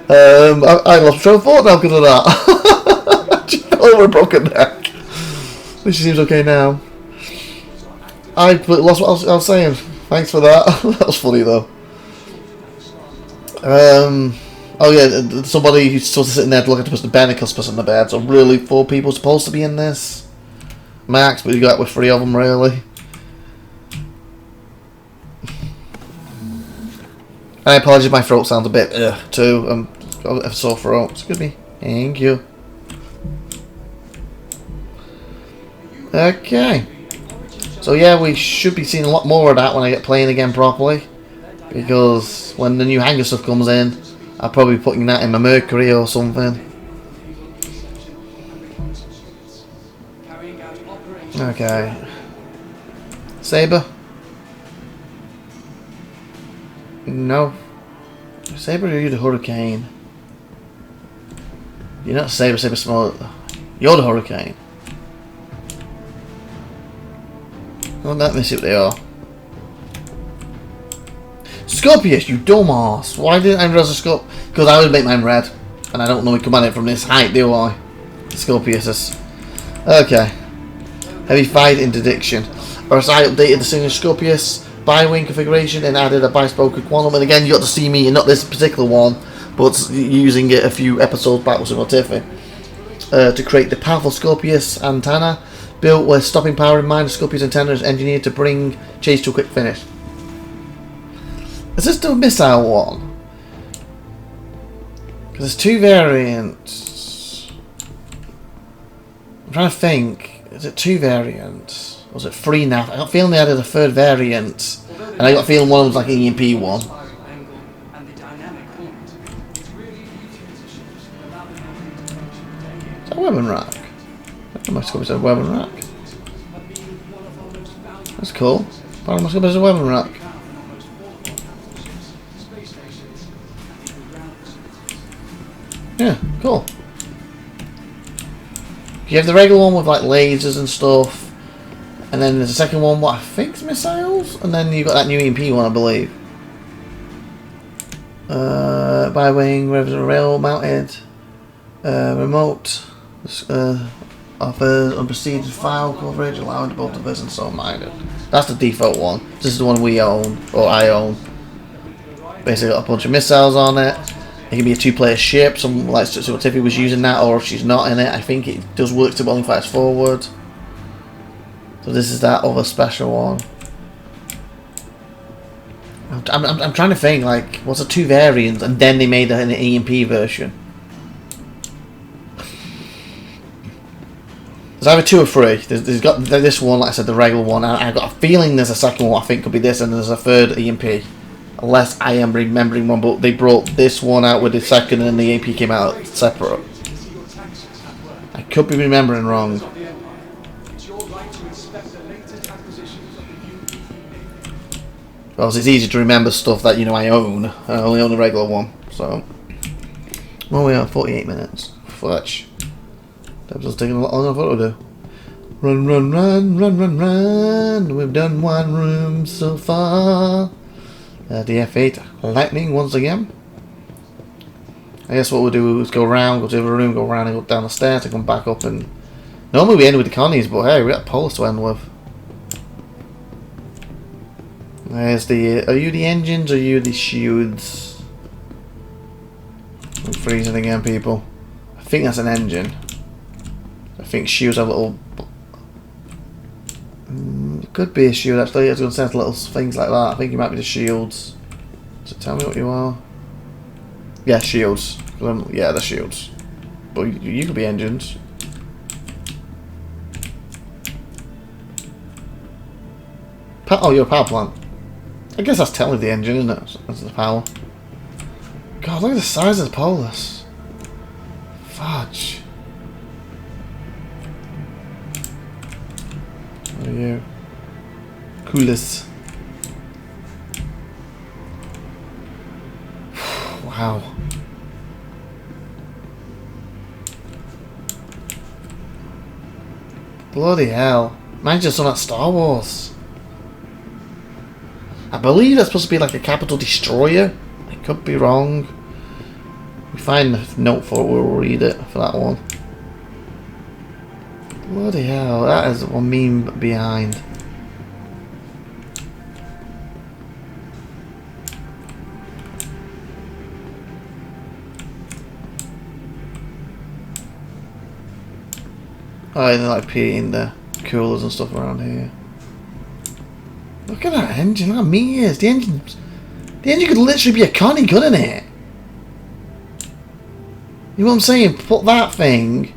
I lost train of thought now because of that. She fell over and broke a neck. She seems okay now. I lost what I was saying. Thanks for that. That was funny though. Oh yeah, somebody who's supposed to sit in there to look at the person, the Bennicle's person in the bed. So really, 4 people supposed to be in this max, but you got with 3 of them really. And I apologise if my throat sounds a bit too. Got a bit of a sore throat. Excuse me. Thank you. Okay. So yeah, we should be seeing a lot more of that when I get playing again properly. Because when the new hangar stuff comes in, I'll probably be putting that in my Mercury or something. Okay. Saber? No. Saber, or you the Hurricane? You're not Saber, Saber small. You're the Hurricane. Well, let me see what they are. Scorpius, you dumbass! Why didn't I realize a Scorpius? Because I would make mine red. And I don't normally command it from this height, do I? Scorpius. Okay. Heavy fight interdiction. RSI updated the single Scorpius bi-wing configuration and added a bi-spoken quantum. And again, you got to see me, not this particular one, but using it a few episodes back with SupernovaTiffy to create the powerful Scorpius antenna. Built with stopping power in mind, the Scorpius antenna is engineered to bring chase to a quick finish. Is this the missile one? Because there's two variants. I'm trying to think. Is it two variants? Or was it three now? I got a feeling they added a third variant. And I got a feeling one was like an EMP one. Is that a weapon rack? I must go with a weapon rack. That's cool. I must go with a weapon rack. Yeah, cool. You have the regular one with like lasers and stuff, and then there's a second one, what I think is missiles, and then you've got that new EMP one, I believe. Bi-wing, rail mounted, remote, offers unpreceded file coverage, allowing both of us and so minded. That's the default one. This is the one we own, or I own. Basically got a bunch of missiles on it. It can be a two-player ship. Some like SupernovaTiffy was using that, or if she's not in it, I think it does work to only fires forward. So this is that other special one. I'm trying to think like what's the two variants, and then they made an EMP version. There's either two or three. There's got this one, like I said, the regular one. I've got a feeling there's a second one. I think could be this, and there's a third EMP. Unless I am remembering one, but they brought this one out with the second and the AP came out separate. I could be remembering wrong. Well, it's easy to remember stuff that, you know, I own. I only own the regular one, so... Well, we are 48 minutes. Fletch. That was taking a lot longer to do. Run, run, run, run, run, run. We've done one room so far. The F8 lightning once again. I guess what we'll do is go around, go to the other room, go around and go down the stairs and come back up. And normally we end with the connies, but hey, we got Polis to end with. There's the. Are you the engines or are you the shields? I'm freezing again, people. I think that's an engine. I think shields have little. Could be a shield actually. I was going to say little things like that. I think you might be the shields. So tell me what you are. Yeah, shields. Yeah, the shields. But you could be engines. Oh, you're a power plant. I guess that's technically the engine, isn't it? That's the power. God, look at the size of the Polis. Fudge. What are you? Coolest. Wow. Bloody hell. Mine's just on that Star Wars. I believe that's supposed to be like a capital destroyer. I could be wrong. We find the note for it, we'll read it for that one. Bloody hell, that is one meme behind. Oh, they're like painting the coolers and stuff around here. Look at that engine, look at meters. The The engine could literally be a Connie, couldn't it? You know what I'm saying? Put that thing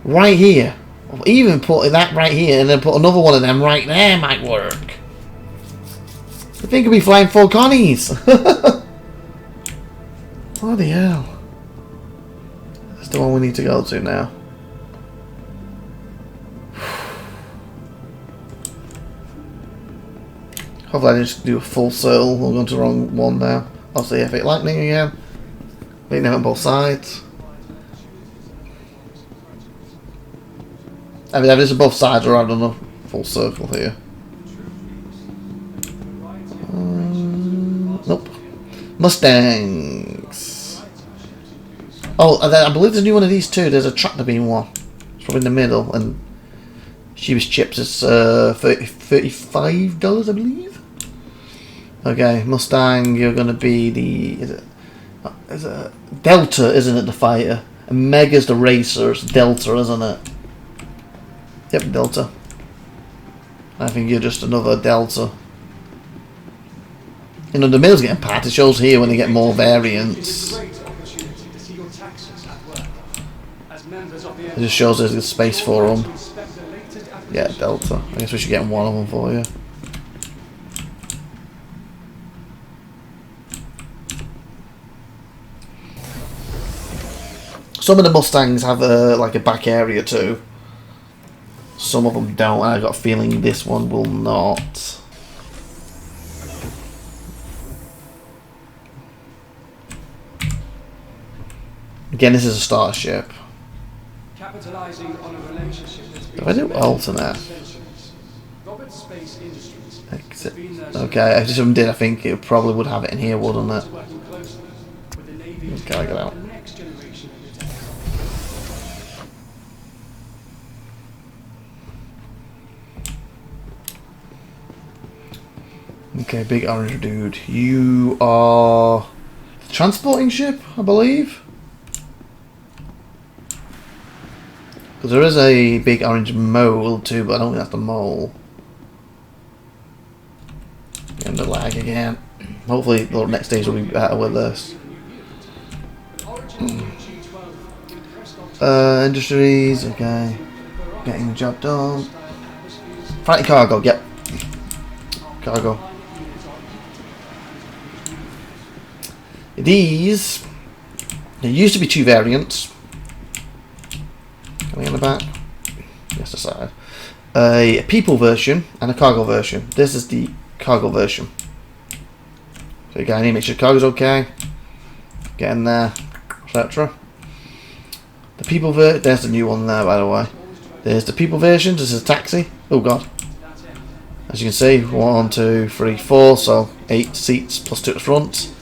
right here. Or even put that right here and then put another one of them right there might work. The thing could be flying 4 Connies. Bloody hell. That's the one we need to go to now. Hopefully I didn't just do a full circle. I'm going to the wrong one now. I'll see if it lightning again. Lightning on both sides. I mean, this is both sides or I've done a full circle here. Nope. Mustangs. Oh, and then I believe there's a new one of these too. There's a tractor beam one. It's probably in the middle. And Sheba's chips is $35, I believe. Okay, Mustang, you're going to be the... Is it Delta, isn't it, the fighter? And Mega's the racer. It's Delta, isn't it? Yep, Delta. I think you're just another Delta. You know, the mill's getting packed. It shows here when they get more variants. It just shows there's a space for them. Yeah, Delta. I guess we should get one of them for you. Some of the Mustangs have like a back area too. Some of them don't. I got a feeling this one will not. Again, this is a starship. If I do alternate. Exit. Okay, if this one did, I think it probably would have it in here, wouldn't it? Okay, I get out. Okay, big orange dude. You are the transporting ship, I believe. Because there is a big orange mole too, but I don't think that's the mole. And the lag again. Hopefully the next stage will be better with this. Industries, okay. Getting the job done. Fighting cargo, yep. Cargo. These, there used to be 2 variants. Coming on the back. Yes, the side. A people version and a cargo version. This is the cargo version. So again, I need to make sure the cargo's okay. Get in there, etc. The people version, there's the new one there, by the way. There's the people version. This is a taxi. Oh god. As you can see, 1, 2, 3, 4, so 8 seats plus 2 at the front.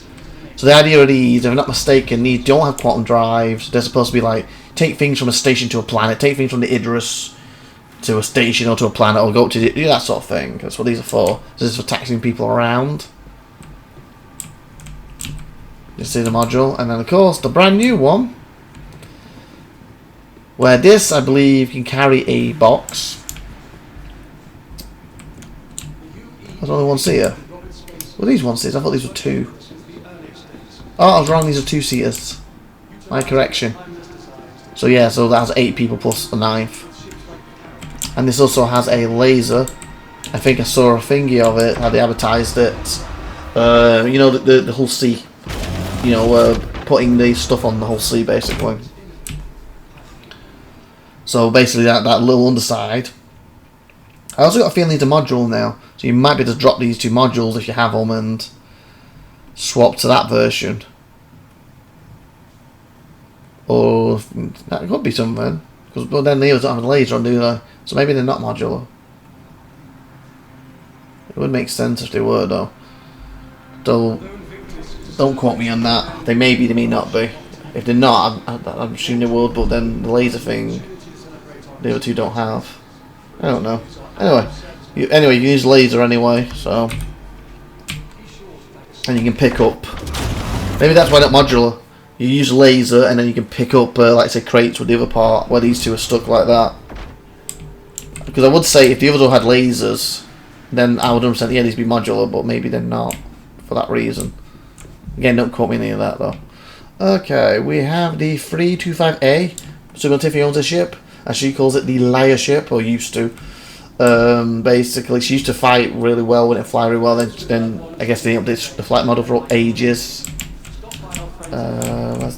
So the idea of these, if I'm not mistaken, these don't have quantum drives. They're supposed to be like, take things from a station to a planet, take things from the Idris to a station or to a planet, or go up to that sort of thing. That's what these are for. This is for taxiing people around. You see the module, and then of course the brand new one, where this, I believe, can carry a box. There's only 1 seater. Well, these 1 seaters. I thought these were 2. Oh, I was wrong. These are 2-seaters. My correction. So yeah, so that has 8 people plus a 9th. And this also has a laser. I think I saw a thingy of it, how they advertised it. You know, the whole sea. You know, putting the stuff on the whole sea, basically. So basically that little underside. I also got a feeling it's a module now. So you might be able to drop these 2 modules if you have them and swap to that version. Or that could be something. Because then they don't have a laser on, do they? So maybe they're not modular. It would make sense if they were, though. Don't quote me on that. They may be, they may not be. If they're not, I'm assuming they would, but then the laser thing, the other 2 don't have. I don't know. Anyway, you can use laser anyway, so. And you can pick up. Maybe that's why not modular. You use laser and then you can pick up, like say, crates with the other part, where these 2 are stuck like that. Because I would say if the others all had lasers, then I would understand, yeah, these would be modular, but maybe they're not, for that reason. Again, don't quote me any of that though. Okay, we have the 325A. SupernovaTiffy owns a ship, as she calls it, the Liar ship, or used to. Basically, she used to fight really well, wouldn't fly really well. Then I guess they updated the flight model for ages. That's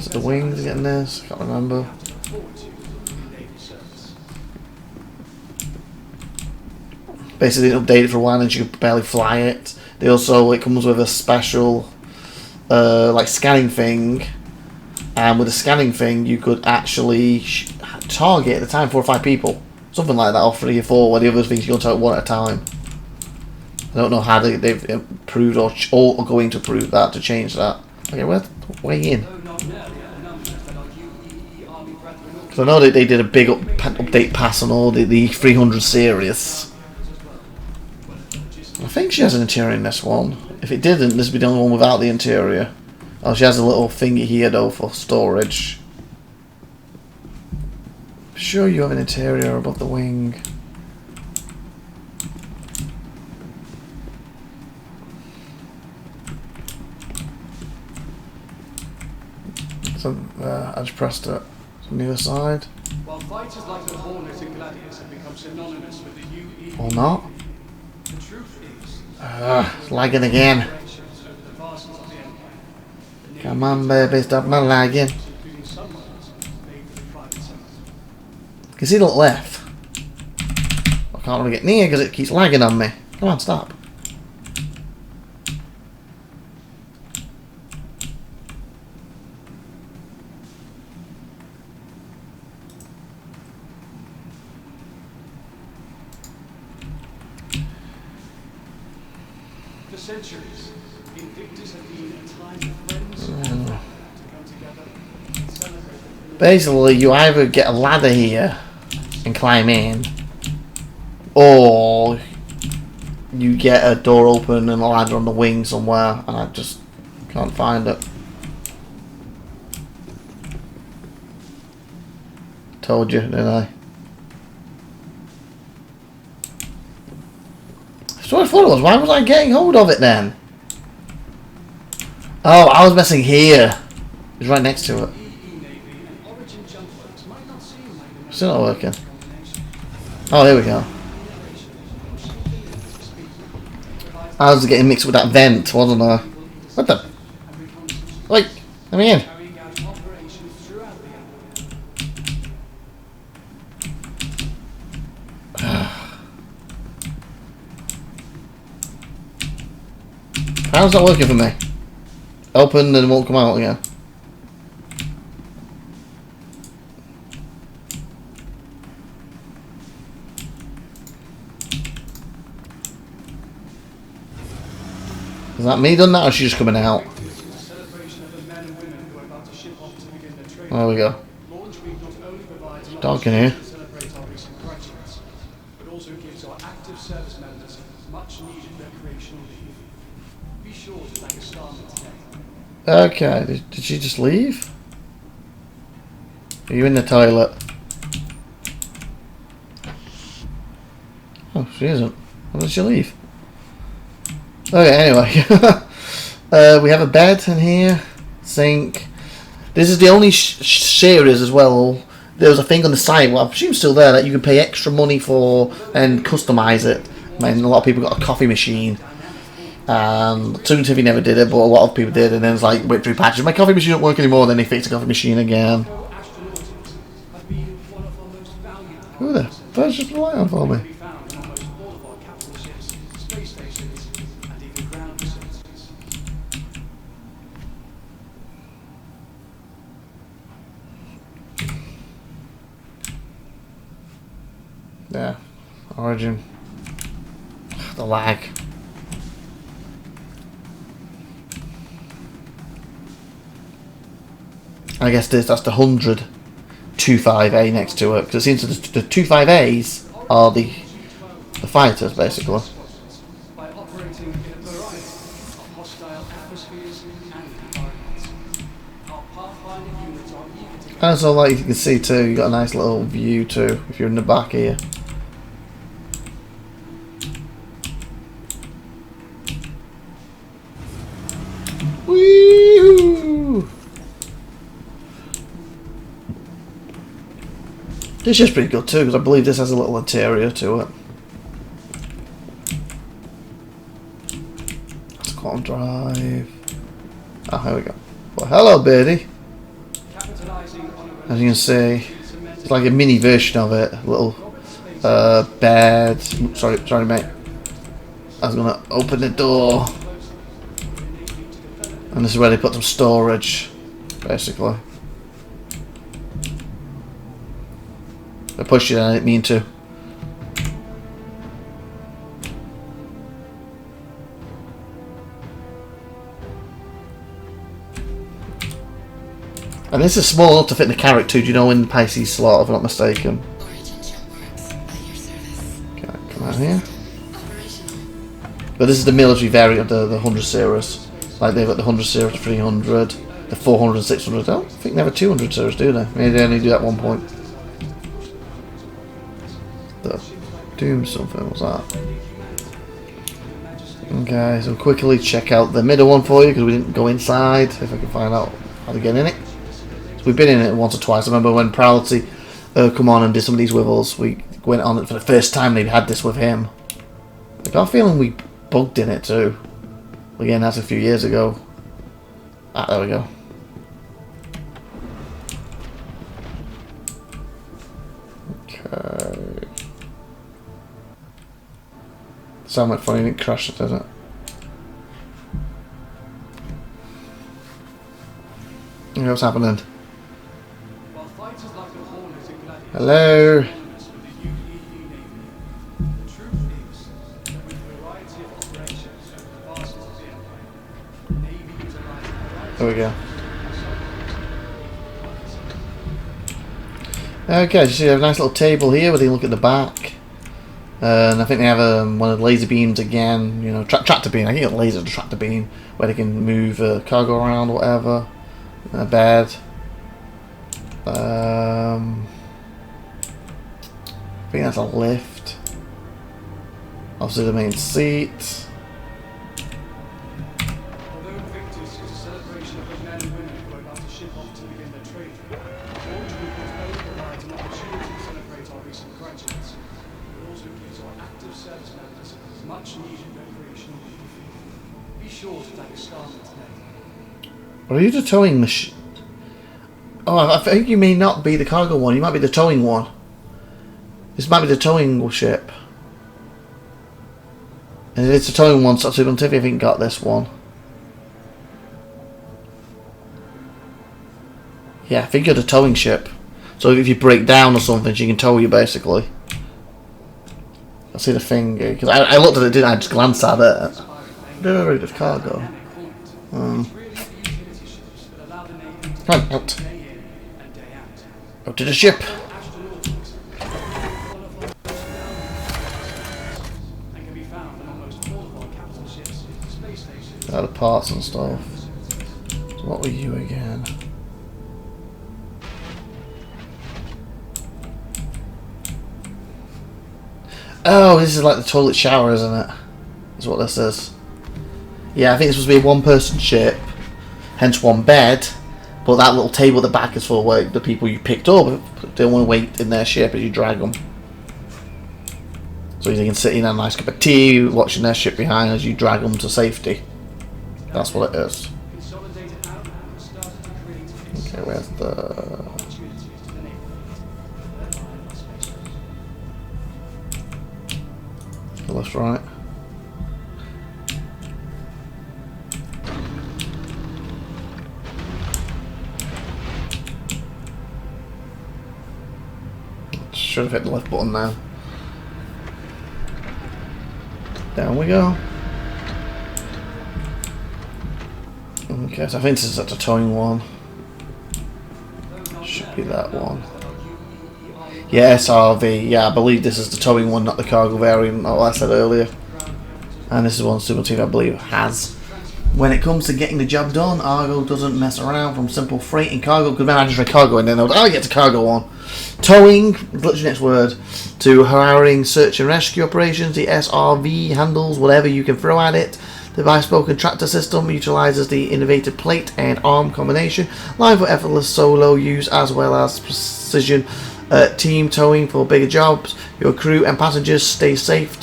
the wings getting this? I can't remember. Basically, they updated it for a while, and you could barely fly it. They also, it comes with a special like scanning thing, and with the scanning thing, you could actually target at the time 4 or 5 people. Something like that, or 3 or 4, where the other things you can target 1 at a time. I don't know how they've improved or are going to prove that, to change that. Okay, way in. Because I know that they did a big update pass on all the 300 series. I think she has an interior in this one. If it didn't, this would be the only one without the interior. Oh, she has a little thingy here though for storage. Sure, you have an interior above the wing. So I just pressed it from the other side. While fighters like the Hornet and Gladius have become synonymous with the UE, Or not. the truth is, It's lagging again. over the vastness of the Empire, Come on, baby, stop my lagging. including some models made for the private sector. Can see the left. I can't really get near because it keeps lagging on me. Come on, stop. For centuries, Invictus have been a time of friends and family to come together and celebrate. Basically, you either get a ladder here and climb in, or you get a door open and a ladder on the wing somewhere, and I just can't find it. Told you, didn't I? So I thought it was. Why was I getting hold of it then? Oh, I was messing here. It was right next to it. Still not working. Oh, there we go. I was getting mixed with that vent, wasn't I? What the? Wait, let me in. How's that working for me? Open and it won't come out again. Is that me done that, or is she just coming out? There we go. Dark in here. But also gives our active service members much needed recreational leave. Be sure to thank a starman today. Okay, did she just leave? Are you in the toilet? Oh, she isn't. When did she leave? Okay, anyway. We have a bed in here. Sink. This is the only series as well. There was a thing on the site, well I presume still there, that you can pay extra money for and customise it. I mean, a lot of people got a coffee machine. SupernovaTiffy never did it, but a lot of people did, and then it's like, went through patches. My coffee machine don't work anymore, then they fixed the coffee machine again. Who the first just rely on for me? Yeah, origin. The lag. I guess that's the 100 25A next to it, because it seems the 25As are the fighters basically. By operating in a variety of hostile atmospheres and environments, our pathfinding units are eager to. And so, like you can see too, you got a nice little view too if you're in the back here. Wee-hoo! This is pretty good too, because I believe this has a little interior to it. That's quantum drive. Oh, here we go. Well, hello, birdie. As you can see, it's like a mini version of it. A little bed. Sorry, mate. I was gonna open the door, and this is where they put some storage, basically. I pushed it, I didn't mean to. And this is small enough to fit in the carrot too, do you know, in the Pisces slot, if I'm not mistaken. Okay, come out here. But this is the military variant of the 100 series. Like they've got the 100 series, 300, the 400 and 600. I don't think they have a 200 series, do they? Maybe they only do that at one point. The Doom something was that. Okay, so quickly check out the middle one for you because we didn't go inside. If I can find out how to get in it. So we've been in it once or twice. I remember when Prowlty come on and did some of these with us. We went on it for the first time. They had this with him. I got a feeling we bugged in it too. Again, that's a few years ago. Ah, there we go. Okay. Sound like funny, didn't crash it, does it? Okay, what's happening? Hello? There we go. Okay, so you see, they have a nice little table here where they look at the back. And I think they have one of the laser beams again, you know, tractor beam. I think it's laser tractor beam where they can move cargo around or whatever. A bed. I think that's a lift. Obviously the main seat. Although INVICTUS is a celebration of the men and women who are about to ship off to begin their trade, Launch Movement provides an opportunity to celebrate our recent graduates. It also gives our active service members much needed recreational relief. Be sure to thank Scarlet today. What are you, the towing machine? Oh, I think you may not be the cargo one. You might be the towing one. This might be the towing ship. And if it's the towing one, so SupernovaTiffy I think got this one. Yeah, I think you're the towing ship. So if you break down or something, she can tow you basically. I see the thing because I looked at it, didn't I? Just glanced at it. Very good cargo. Come on, out. Out to the ship. The parts and stuff. So what were you again? Oh, this is like the toilet shower, isn't it? That's what this is. Yeah, I think this was supposed to be a one-person ship, hence one bed. But that little table at the back is for the people you picked up. They don't want to wait in their ship as you drag them. So you can sit in a nice cup of tea, watching their ship behind as you drag them to safety. That's what it is. Okay, where's the... left, right. Should have hit the left button now. Down we go. Okay, so I think this is the towing one. Should be that one. Yeah, SRV. Yeah, I believe this is the towing one, not the cargo variant, like I said earlier. And this is one SupernovaTiffy I believe has. When it comes to getting the job done, Argo doesn't mess around. From simple freight and cargo, because then I just read cargo and then I get to cargo on. Towing, literally next word, to harrowing search and rescue operations, the SRV handles whatever you can throw at it The bespoken tractor system utilises the innovative plate and arm combination, allowing for effortless solo use as well as precision team towing for bigger jobs. Your crew and passengers stay safe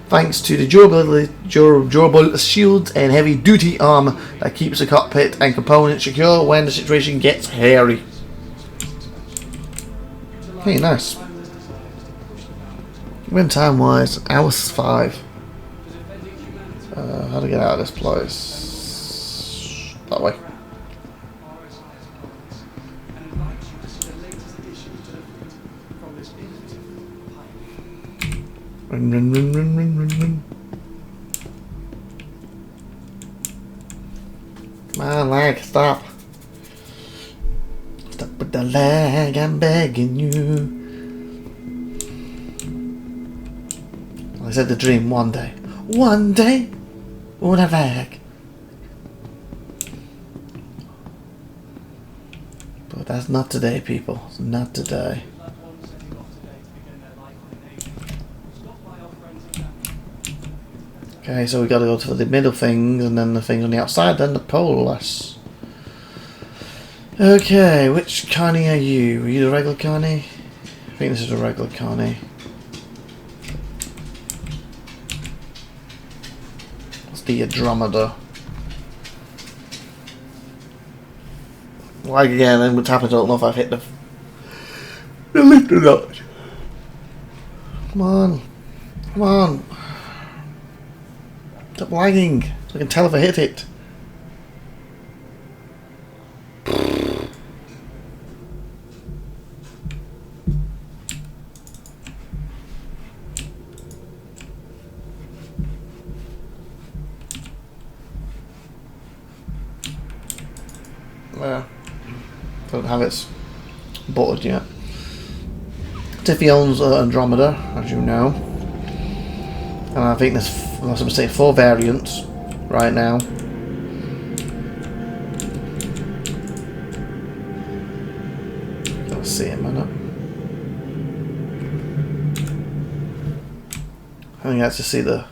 thanks to the durable shields and heavy-duty armour that keeps the cockpit and components secure when the situation gets hairy. Okay, nice. When time-wise, hours 5. How to get out of this place? That way. Run, run, run, run, run, run, run. Come on, lag, stop. Stop with the lag, I'm begging you. I said the dream one day. One day, won't have lag. But that's not today, people. It's not today. Okay, so we got to go to the middle things, and then the things on the outside, then the polis. Okay, which carny are you? Are you the regular carny? I think this is a regular carny. What's the Andromeda? Like again, then what's happened, I don't know if I've hit the lift or not. Come on. Come on. Stop lagging, so I can tell if I hit it. Don't have its buttered yet. Tiffy owns Andromeda, as you know. And I think there's, I was going to say, 4 variants right now. Let's see a minute. I think I have to see the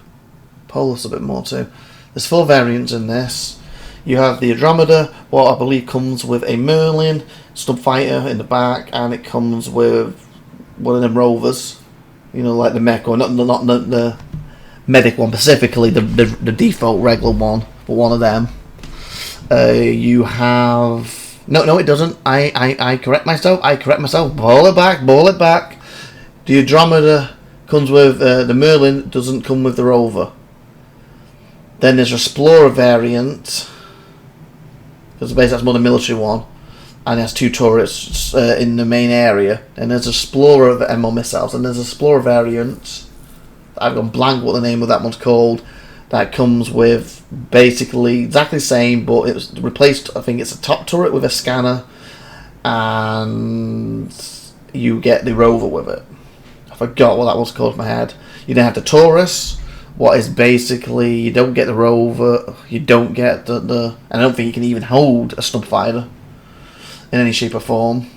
Polus a bit more too. There's 4 variants in this. You have the Andromeda, what I believe comes with a Merlin stub fighter in the back, and it comes with one of them rovers. You know, like the mech, or not the medic one specifically, the default regular one, but one of them. You have no, it doesn't. I correct myself. Ball it back. The Andromeda comes with the Merlin, doesn't come with the rover. Then there's Explorer variant, because basically that's more the military one, and it has 2 turrets in the main area. And there's Explorer MO missiles, and there's Explorer variant. I've gone blank what the name of that one's called. That comes with basically exactly the same, but it was replaced. I think it's a top turret with a scanner, and you get the rover with it. I forgot what that was called in my head. You then have the Taurus, what is basically, you don't get the rover, you don't get the and I don't think you can even hold a snub fighter in any shape or form.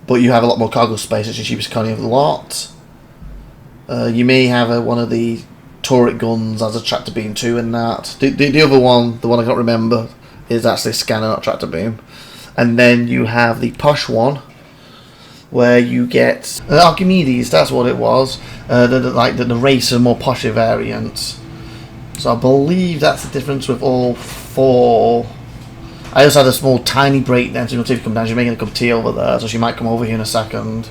But you have a lot more cargo space. It's the cheapest carny of the lot. You may have one of the turret guns as a tractor beam too in that. The other one, the one I can't remember, is actually a scanner, not tractor beam. And then you have the posh one, where you get Archimedes, that's what it was. The racer, more posher variant. So I believe that's the difference with all 4. I also had a small tiny breakdown, so you'll see if you come down. She's making a cup of tea over there, so she might come over here in a second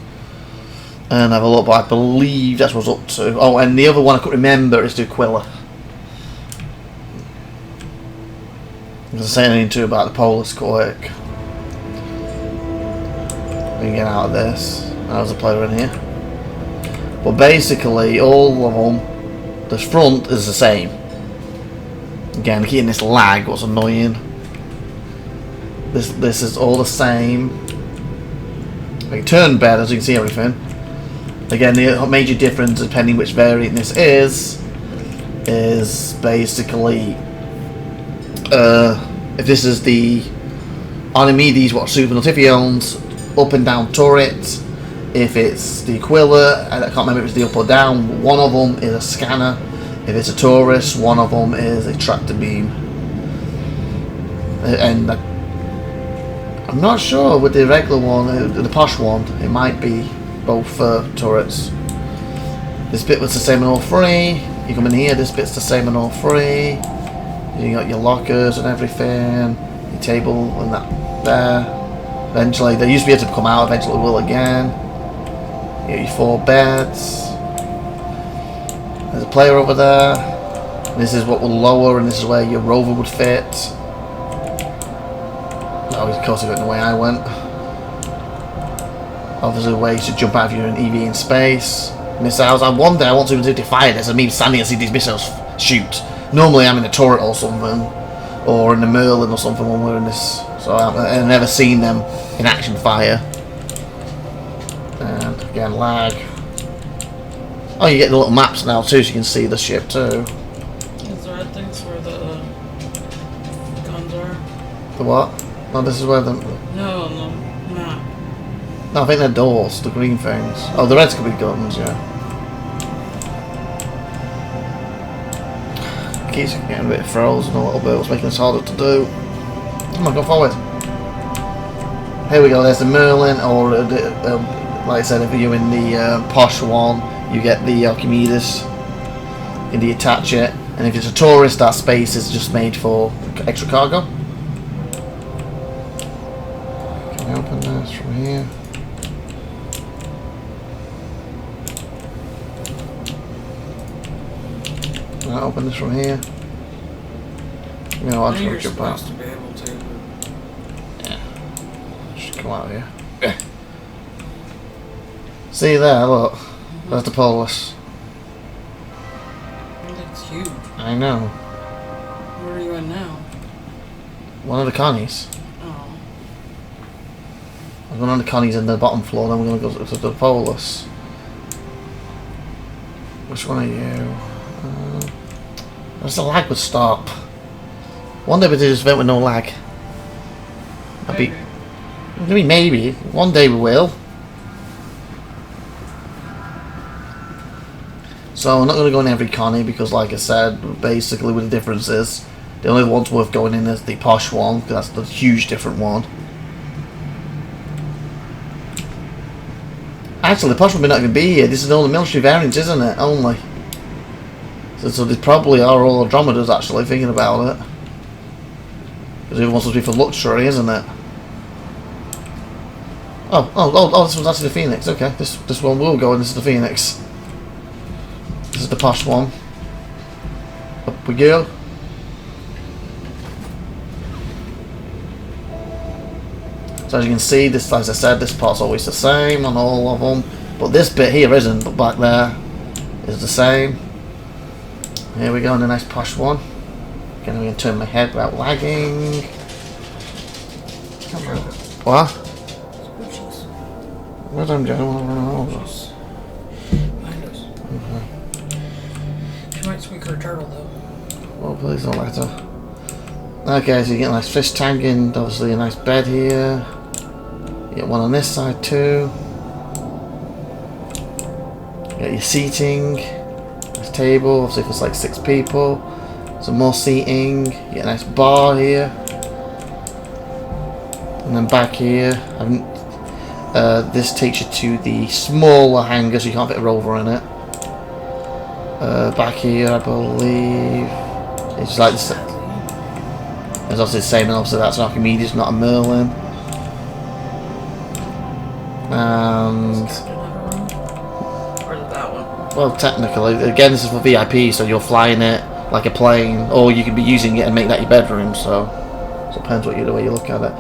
and have a look, but I believe that's what I was up to. Oh, and the other one I couldn't remember is the Aquila. I'm going to say anything too about the Polus quick. We can get out of this. There's a player in here. But basically, all of them, the front is the same. Again, getting this lag, what's annoying. This is all the same. I can turn better so you can see everything. Again, the major difference, depending which variant this is basically if this is the Archimedes, what SupernovaTiffy owns, up and down turret, If it's the Aquila, I can't remember if it's the up or down. One of them is a scanner. If it's a tourist, one of them is a tractor beam. And I'm not sure with the regular one, the posh one, it might be both turrets. This bit was the same on all three. You come in here, this bit's the same on all three. You got your lockers and everything, your table and that there. Eventually, they used to be able to come out, eventually will again. You got your 4 beds. There's a player over there. This is what will lower, and this is where your rover would fit. Oh, of course, he went the way I went. Obviously, ways to jump out of your EV in space. Missiles. One day I want to do Defiance. I mean, standing and see these missiles shoot. Normally, I'm in a turret or something, or in the Merlin or something when we're in this. So I've never seen them in action fire. And again, lag. Oh, you get the little maps now too, so you can see the ship too. Is there things where the guns are? The what? No, this is where the. No, map. No, I think they're doors, the green things. Oh, the reds could be guns, yeah. Keeps getting a bit frozen a little bit, what's making this harder to do. Come on, go forward. Here we go, there's the Merlin, or like I said, if you're in the posh one, you get the Archimedes, and you attach it. And if it's a tourist, that space is just made for extra cargo. Can I open this from here? Can I open this from here? You know, I'll just jump out. To be able to. Yeah. Just come out here. Yeah. See there, look. There's the Polus. That's huge. I know. Where are you in now? One of the Connies. Oh. I'm going on the Connies in the bottom floor, then we're going to go to the Polus. Which one are you? Where's the lag would stop? One day we do this event with no lag. That'd be. Maybe. Maybe. One day we will. So I'm not going to go in every Connie because, like I said, basically with the difference is the only one's worth going in is the posh one because that's the huge different one. Actually, the posh one may not even be here. This is all the military variants, isn't it? Only. So they probably are all Andromedas, actually, thinking about it. Because the other one's supposed to be for luxury, isn't it? Oh, this one's actually the Phoenix. Okay, this one will go, and this is the Phoenix. This is the posh one. Up we go. So as you can see, this, as I said, this part's always the same on all of them. But this bit here isn't, but back there is the same. Here we go, in a nice posh one. Again, I'm going to turn my head without lagging. Come on. What? Squishies. What am I doing? Behind us. She might squeak her turtle though. Oh, please don't let her. Okay, so you get a nice fish tank and obviously a nice bed here. You get one on this side too. You got your seating. Nice table, obviously if it's like 6 people. Some more seating. You get a nice bar here. And then back here, this takes you to the smaller hangar, so you can't fit a rover in it. Back here, I believe, it's like this. It's obviously the same, and obviously that's an Archimedes, not a Merlin. And Or that one. well, technically, again, this is for VIP, so you're flying it like a plane, or you could be using it and make that your bedroom. So it depends what the way you look at it.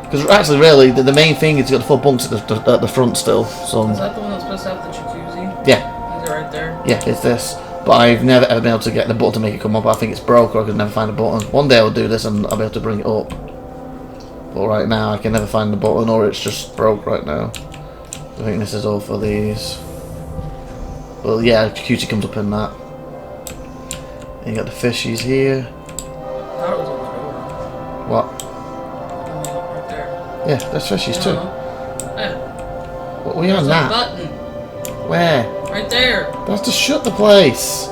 Because actually, really, the main thing is you got the 4 bunks at the front still. So Is that the one that's supposed to have the jacuzzi? yeah, Is it right there? yeah, it's this. But I've never ever been able to get the button to make it come up. I think it's broke, or I could never find a button. One day I'll do this and I'll be able to bring it up. But right now I can never find the button, or it's just broke right now. I think this is all for these. Well, yeah, jacuzzi comes up in that. And you got the fishies here. I thought it was on the door. What? Right there. Yeah, there's fishies too. Yeah. What are we on There's a that? button. Where? Right there. That's to shut the place.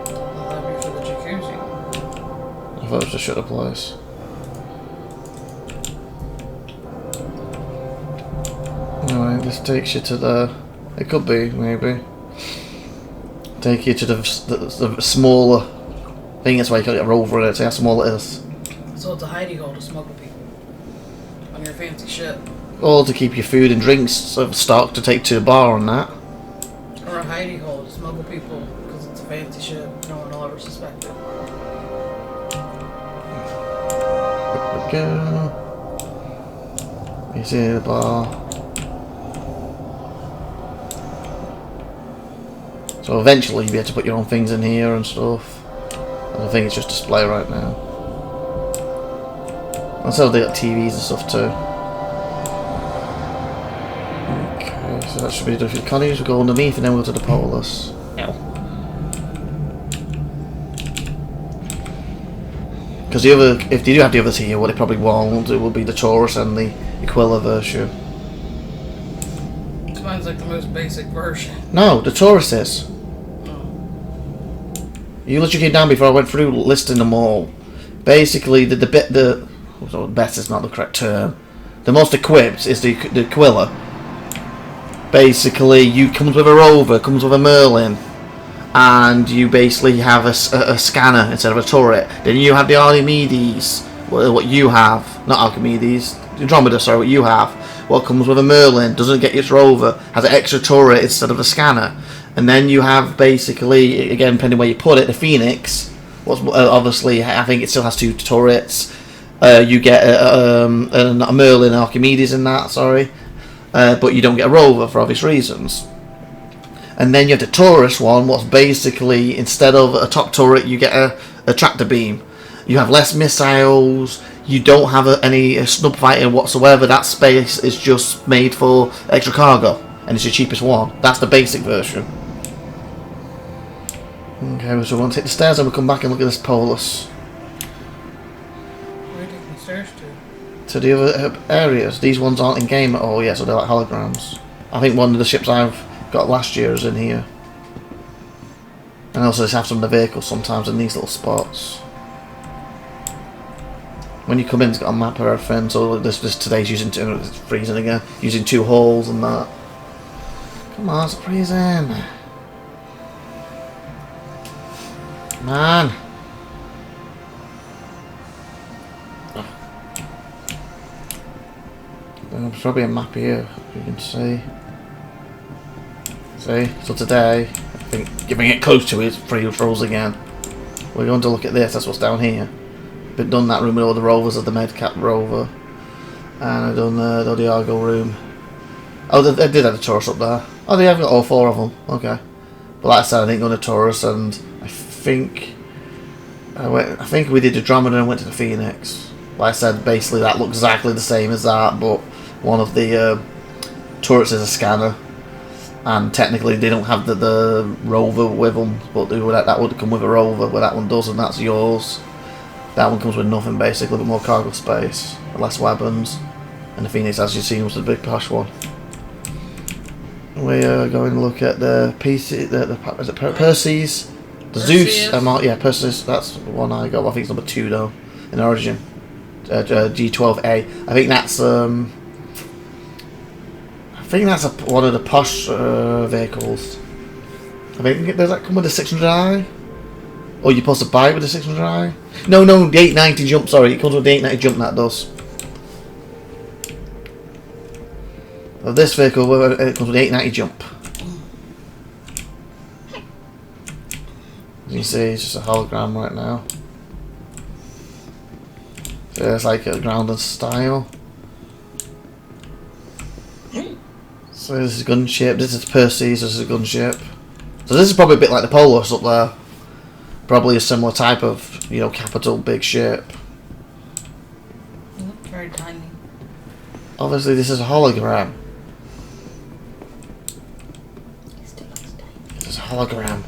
Well, that'd be for the jacuzzi. I thought it was to shut the place. Anyway, this takes you to the... It could be, maybe. Take you to the smaller thing. That's why you got it rover in it. See how small it is. So it's a hidey hole to smuggle people on your fancy ship. Or to keep your food and drinks stocked to take to the bar and that. Or a hidey hole to smuggle people because it's a fancy ship. No one will ever suspect it. There we go. You see the bar. So eventually you'll be able to put your own things in here and stuff. I think it's just display right now. And so they got TVs and stuff too. Okay, so that should be the connies. We'll go underneath and then we'll go to the Polus. Because the other, if you do have the others here, what they probably won't, it will be the Taurus and the Aquila version. Mine's like the most basic version. No, the Taurus is. You literally came down before I went through listing them all. Basically, the best is not the correct term. The most equipped is the Aquila. Basically, you comes with a rover, comes with a Merlin, and you basically have a scanner instead of a turret. Then you have the Archimedes, what you have, not Archimedes, Andromeda, sorry, what you have. What comes with a Merlin, doesn't get its rover, has an extra turret instead of a scanner. And then you have basically, again, depending where you put it, the Phoenix. What's obviously, I think it still has 2 turrets. You get a Merlin Archimedes in that, sorry. But you don't get a rover for obvious reasons. And then you have the Taurus one, what's basically, instead of a top turret, you get a tractor beam. You have less missiles. You don't have any snub fighter whatsoever. That space is just made for extra cargo, and it's the cheapest one. That's the basic version. Okay, so we're going to take the stairs and we'll come back and look at this Polus. Where are you taking the stairs to? To the other areas. These ones aren't in game at all yet, so they're like holograms. I think one of the ships I've got last year is in here. And also just have some of the vehicles sometimes in these little spots. When you come in, it's got a map of everything. So this today's using it's freezing again, using 2 holes and that. Come on, it's freezing, man. Oh. There's probably a map here. You can see. See, so today, I think giving it close to it, froze again. We're going to look at this. That's what's down here. But done that room with all the rovers of the Medcap rover, and I've done the Argo room. Oh, they did have a Taurus up there. Oh, they have got all 4 of them. Okay, but like I said, I didn't go to Taurus, and I think we did Andromeda and went to the Phoenix. Like I said, basically that looks exactly the same as that, but one of the turrets is a scanner, and technically they don't have the rover with them, but that would come with a rover, where that one does, and that's yours. That one comes with nothing basically, but more cargo space, less weapons, and the Phoenix, as you've seen, was the big posh one. We are going to look at the PC, is it Perseus? The Zeus, yeah, Perseus, that's the one I got. I think it's number 2 though, in Origin. G12A. I think that's one of the posh vehicles. I think does that come with the 600i? Or you're supposed to buy it with the 600i? No, the 890 jump. Sorry, it comes with the 890 jump. That does. Well, this vehicle it comes with the 890 jump. As you see, it's just a hologram right now. So it's like a grounded style. So this is a gunship. This is Perseus. This is a gunship. So this is probably a bit like the Polus up there. Probably a similar type of, capital big ship. Very tiny. Obviously, this is a hologram. This is a hologram,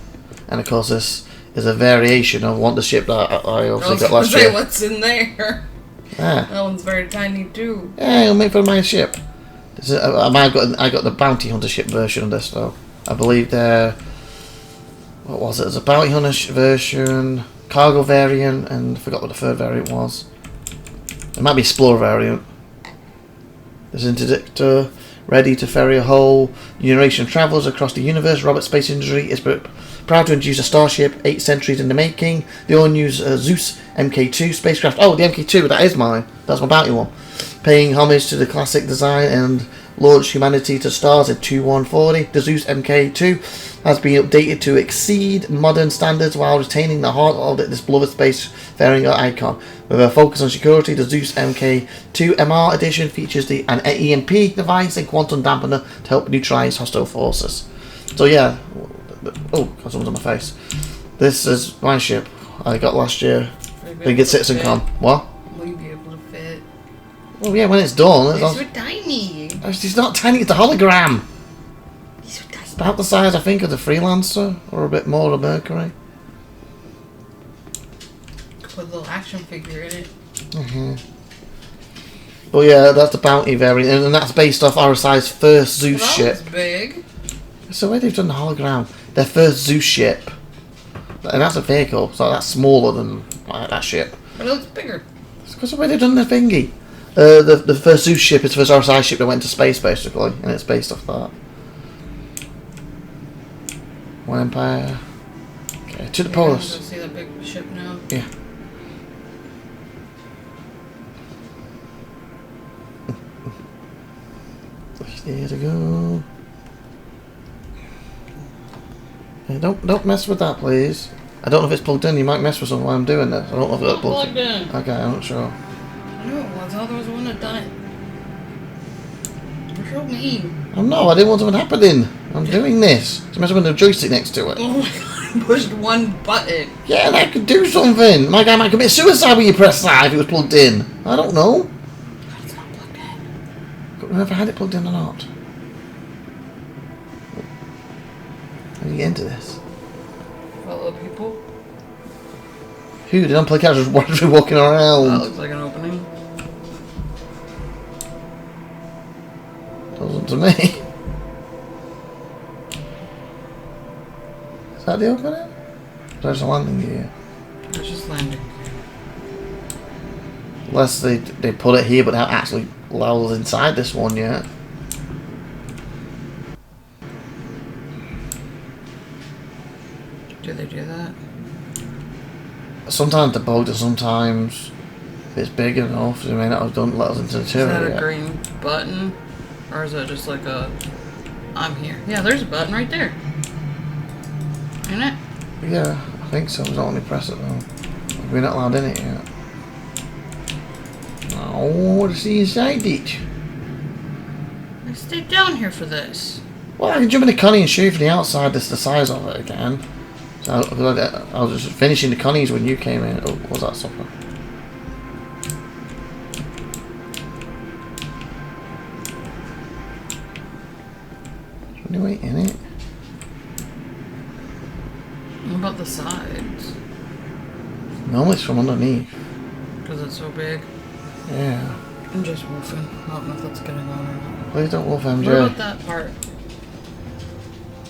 and of course, this is a variation of the ship that I obviously got last year. What's in there? Yeah. That one's very tiny too. Yeah, it'll make for my ship. I got the bounty hunter ship version of this though. I believe they're... What was it? It was a bounty hunter version, cargo variant, and I forgot what the third variant was. It might be explorer variant. There's interdictor, ready to ferry a whole generation of travellers across the universe. Robert Space Industry is proud to introduce a starship 8 centuries in the making. The all-new Zeus MK2 spacecraft. Oh, the MK2, that is mine. That's my bounty one. Paying homage to the classic design and launch humanity to stars in 2140. The Zeus MK2 has been updated to exceed modern standards while retaining the heart of this beloved spacefaring icon. With a focus on security, the Zeus MK2 MR edition features an EMP device and quantum dampener to help neutralize hostile forces. So yeah, oh, got someone on my face. This is my ship I got last year. Big Citizen Con. What? Will you be able to fit? Well, yeah, when it's done. It's so tiny. It's not tiny, it's a hologram. It's so tiny. It's about the size, I think, of the Freelancer, or a bit more of Mercury. Put a little action figure in it. But yeah, that's the bounty variant, and that's based off RSI's first Zeus Well, ship. that was big. It's the way they've done the hologram. Their first Zeus ship. And that's a vehicle, so that's smaller than that ship. But it looks bigger. It's because of the way they've done the thingy. The first Zeus ship is the first RSI ship that went to space, basically, and it's based off that. One Empire. Okay, to the You're Polus. gonna go see that big ship now? Yeah. There to go. Hey, don't mess with that, please. I don't know if it's plugged in. You might mess with something while I'm doing this. I don't know if it's Plugged in. Okay, I'm not sure. I knew it was. Otherwise, I wouldn't have done it. You're so mean. Oh no, I didn't want something happening. I'm doing this. It's messing with the joystick next to it. Oh my god, I pushed one button. Yeah, that could do something. My guy might commit suicide when you press that if it was plugged in. I don't know. It's not plugged in. Couldn't remember if I had it plugged in or not. How do you get into this? Follow people. Who? Did unplug characters just walking That around? looks like an opening. Doesn't to me. Is that the opening? There's a landing gear. It's just landing. Unless they put it here but they haven't actually allowed us inside this one yet. Do they do that? Sometimes they're bugged and sometimes if it's big enough they may not have done let us into the Is that turret a yet. green button? Or is it just like a... I'm here. Yeah, there's a button right there. Isn't it? Yeah, I think so. Don't let me press it though. We're not allowed in it yet. I want to see inside it. I stayed down here for this. Well, I can jump in the Connie and show you from the outside this the size of it again. So I was just finishing the Connies when you came in. Oh, what was that supper? Anyway, in it. What about the sides? No, it's from underneath. Because it's so big. Yeah. I'm just woofing. I don't know if that's getting on or not. Please don't wolf MJ. What about that part?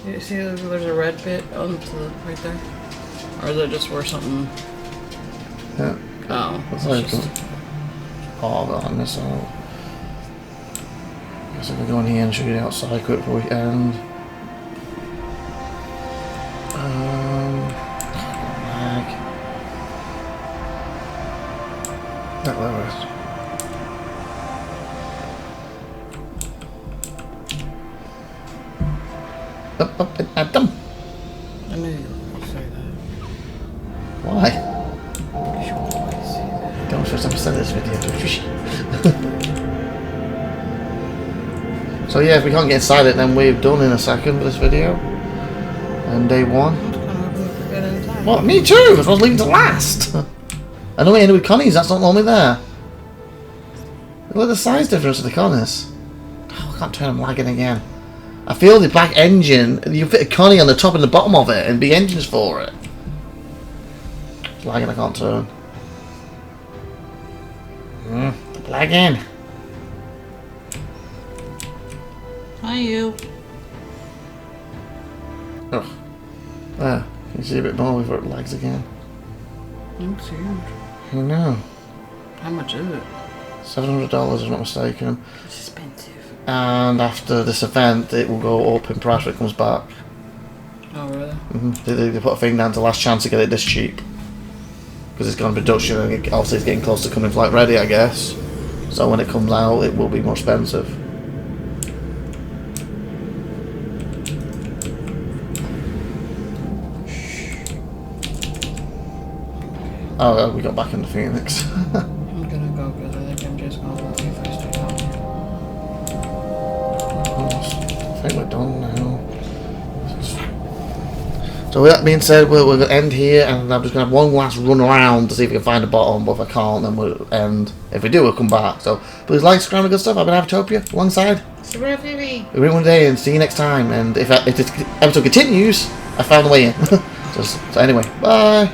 You see there's a red bit on the right there? Or is it just where something... Yeah. Oh. That's it's like just- oh, God, I miss out. Guess I can go in here and show you the outside quick before we end. Lag. That lowers. Up, and at them. I knew you were going to say that. Why? You should always say that. Don't first time send this video to So yeah, if we can't get inside it, then we're done in a second with this video. And day one. I'm just kind of hoping to get in time. What? Me too! That's what I was leaving to last! I know we ended with Connies, that's not normally there. Look at the size difference of the Connies. Oh, I can't turn them lagging again. I feel the black engine, you fit a Connie on the top and the bottom of it, and big engines for it. It's lagging, I can't turn. Lagging. Hi, you. Oh. There. Can you see a bit more before it lags again? Looks huge. I know. How much is it? $700 if I'm not mistaken. It's expensive. And after this event, it will go up in price when it comes back. Oh, really? They put a thing down to last chance to get it this cheap. Because it's gone in production and obviously it's getting close to coming flight ready, I guess. So when it comes out, it will be more expensive. Oh, we got back into Phoenix. I'm gonna go because I think I'm just gonna go see if I stay down here. I think we're done now. So with that being said, we're going to end here, and I'm just going to have one last run around to see if we can find a bottom, but if I can't, then we'll end. If we do, we'll come back. So please like, subscribe, and good stuff. I've been IVATOPIA, alongside SupernovaTiffy. Every one day, and see you next time. And if this episode continues, I found a way in. So anyway, bye.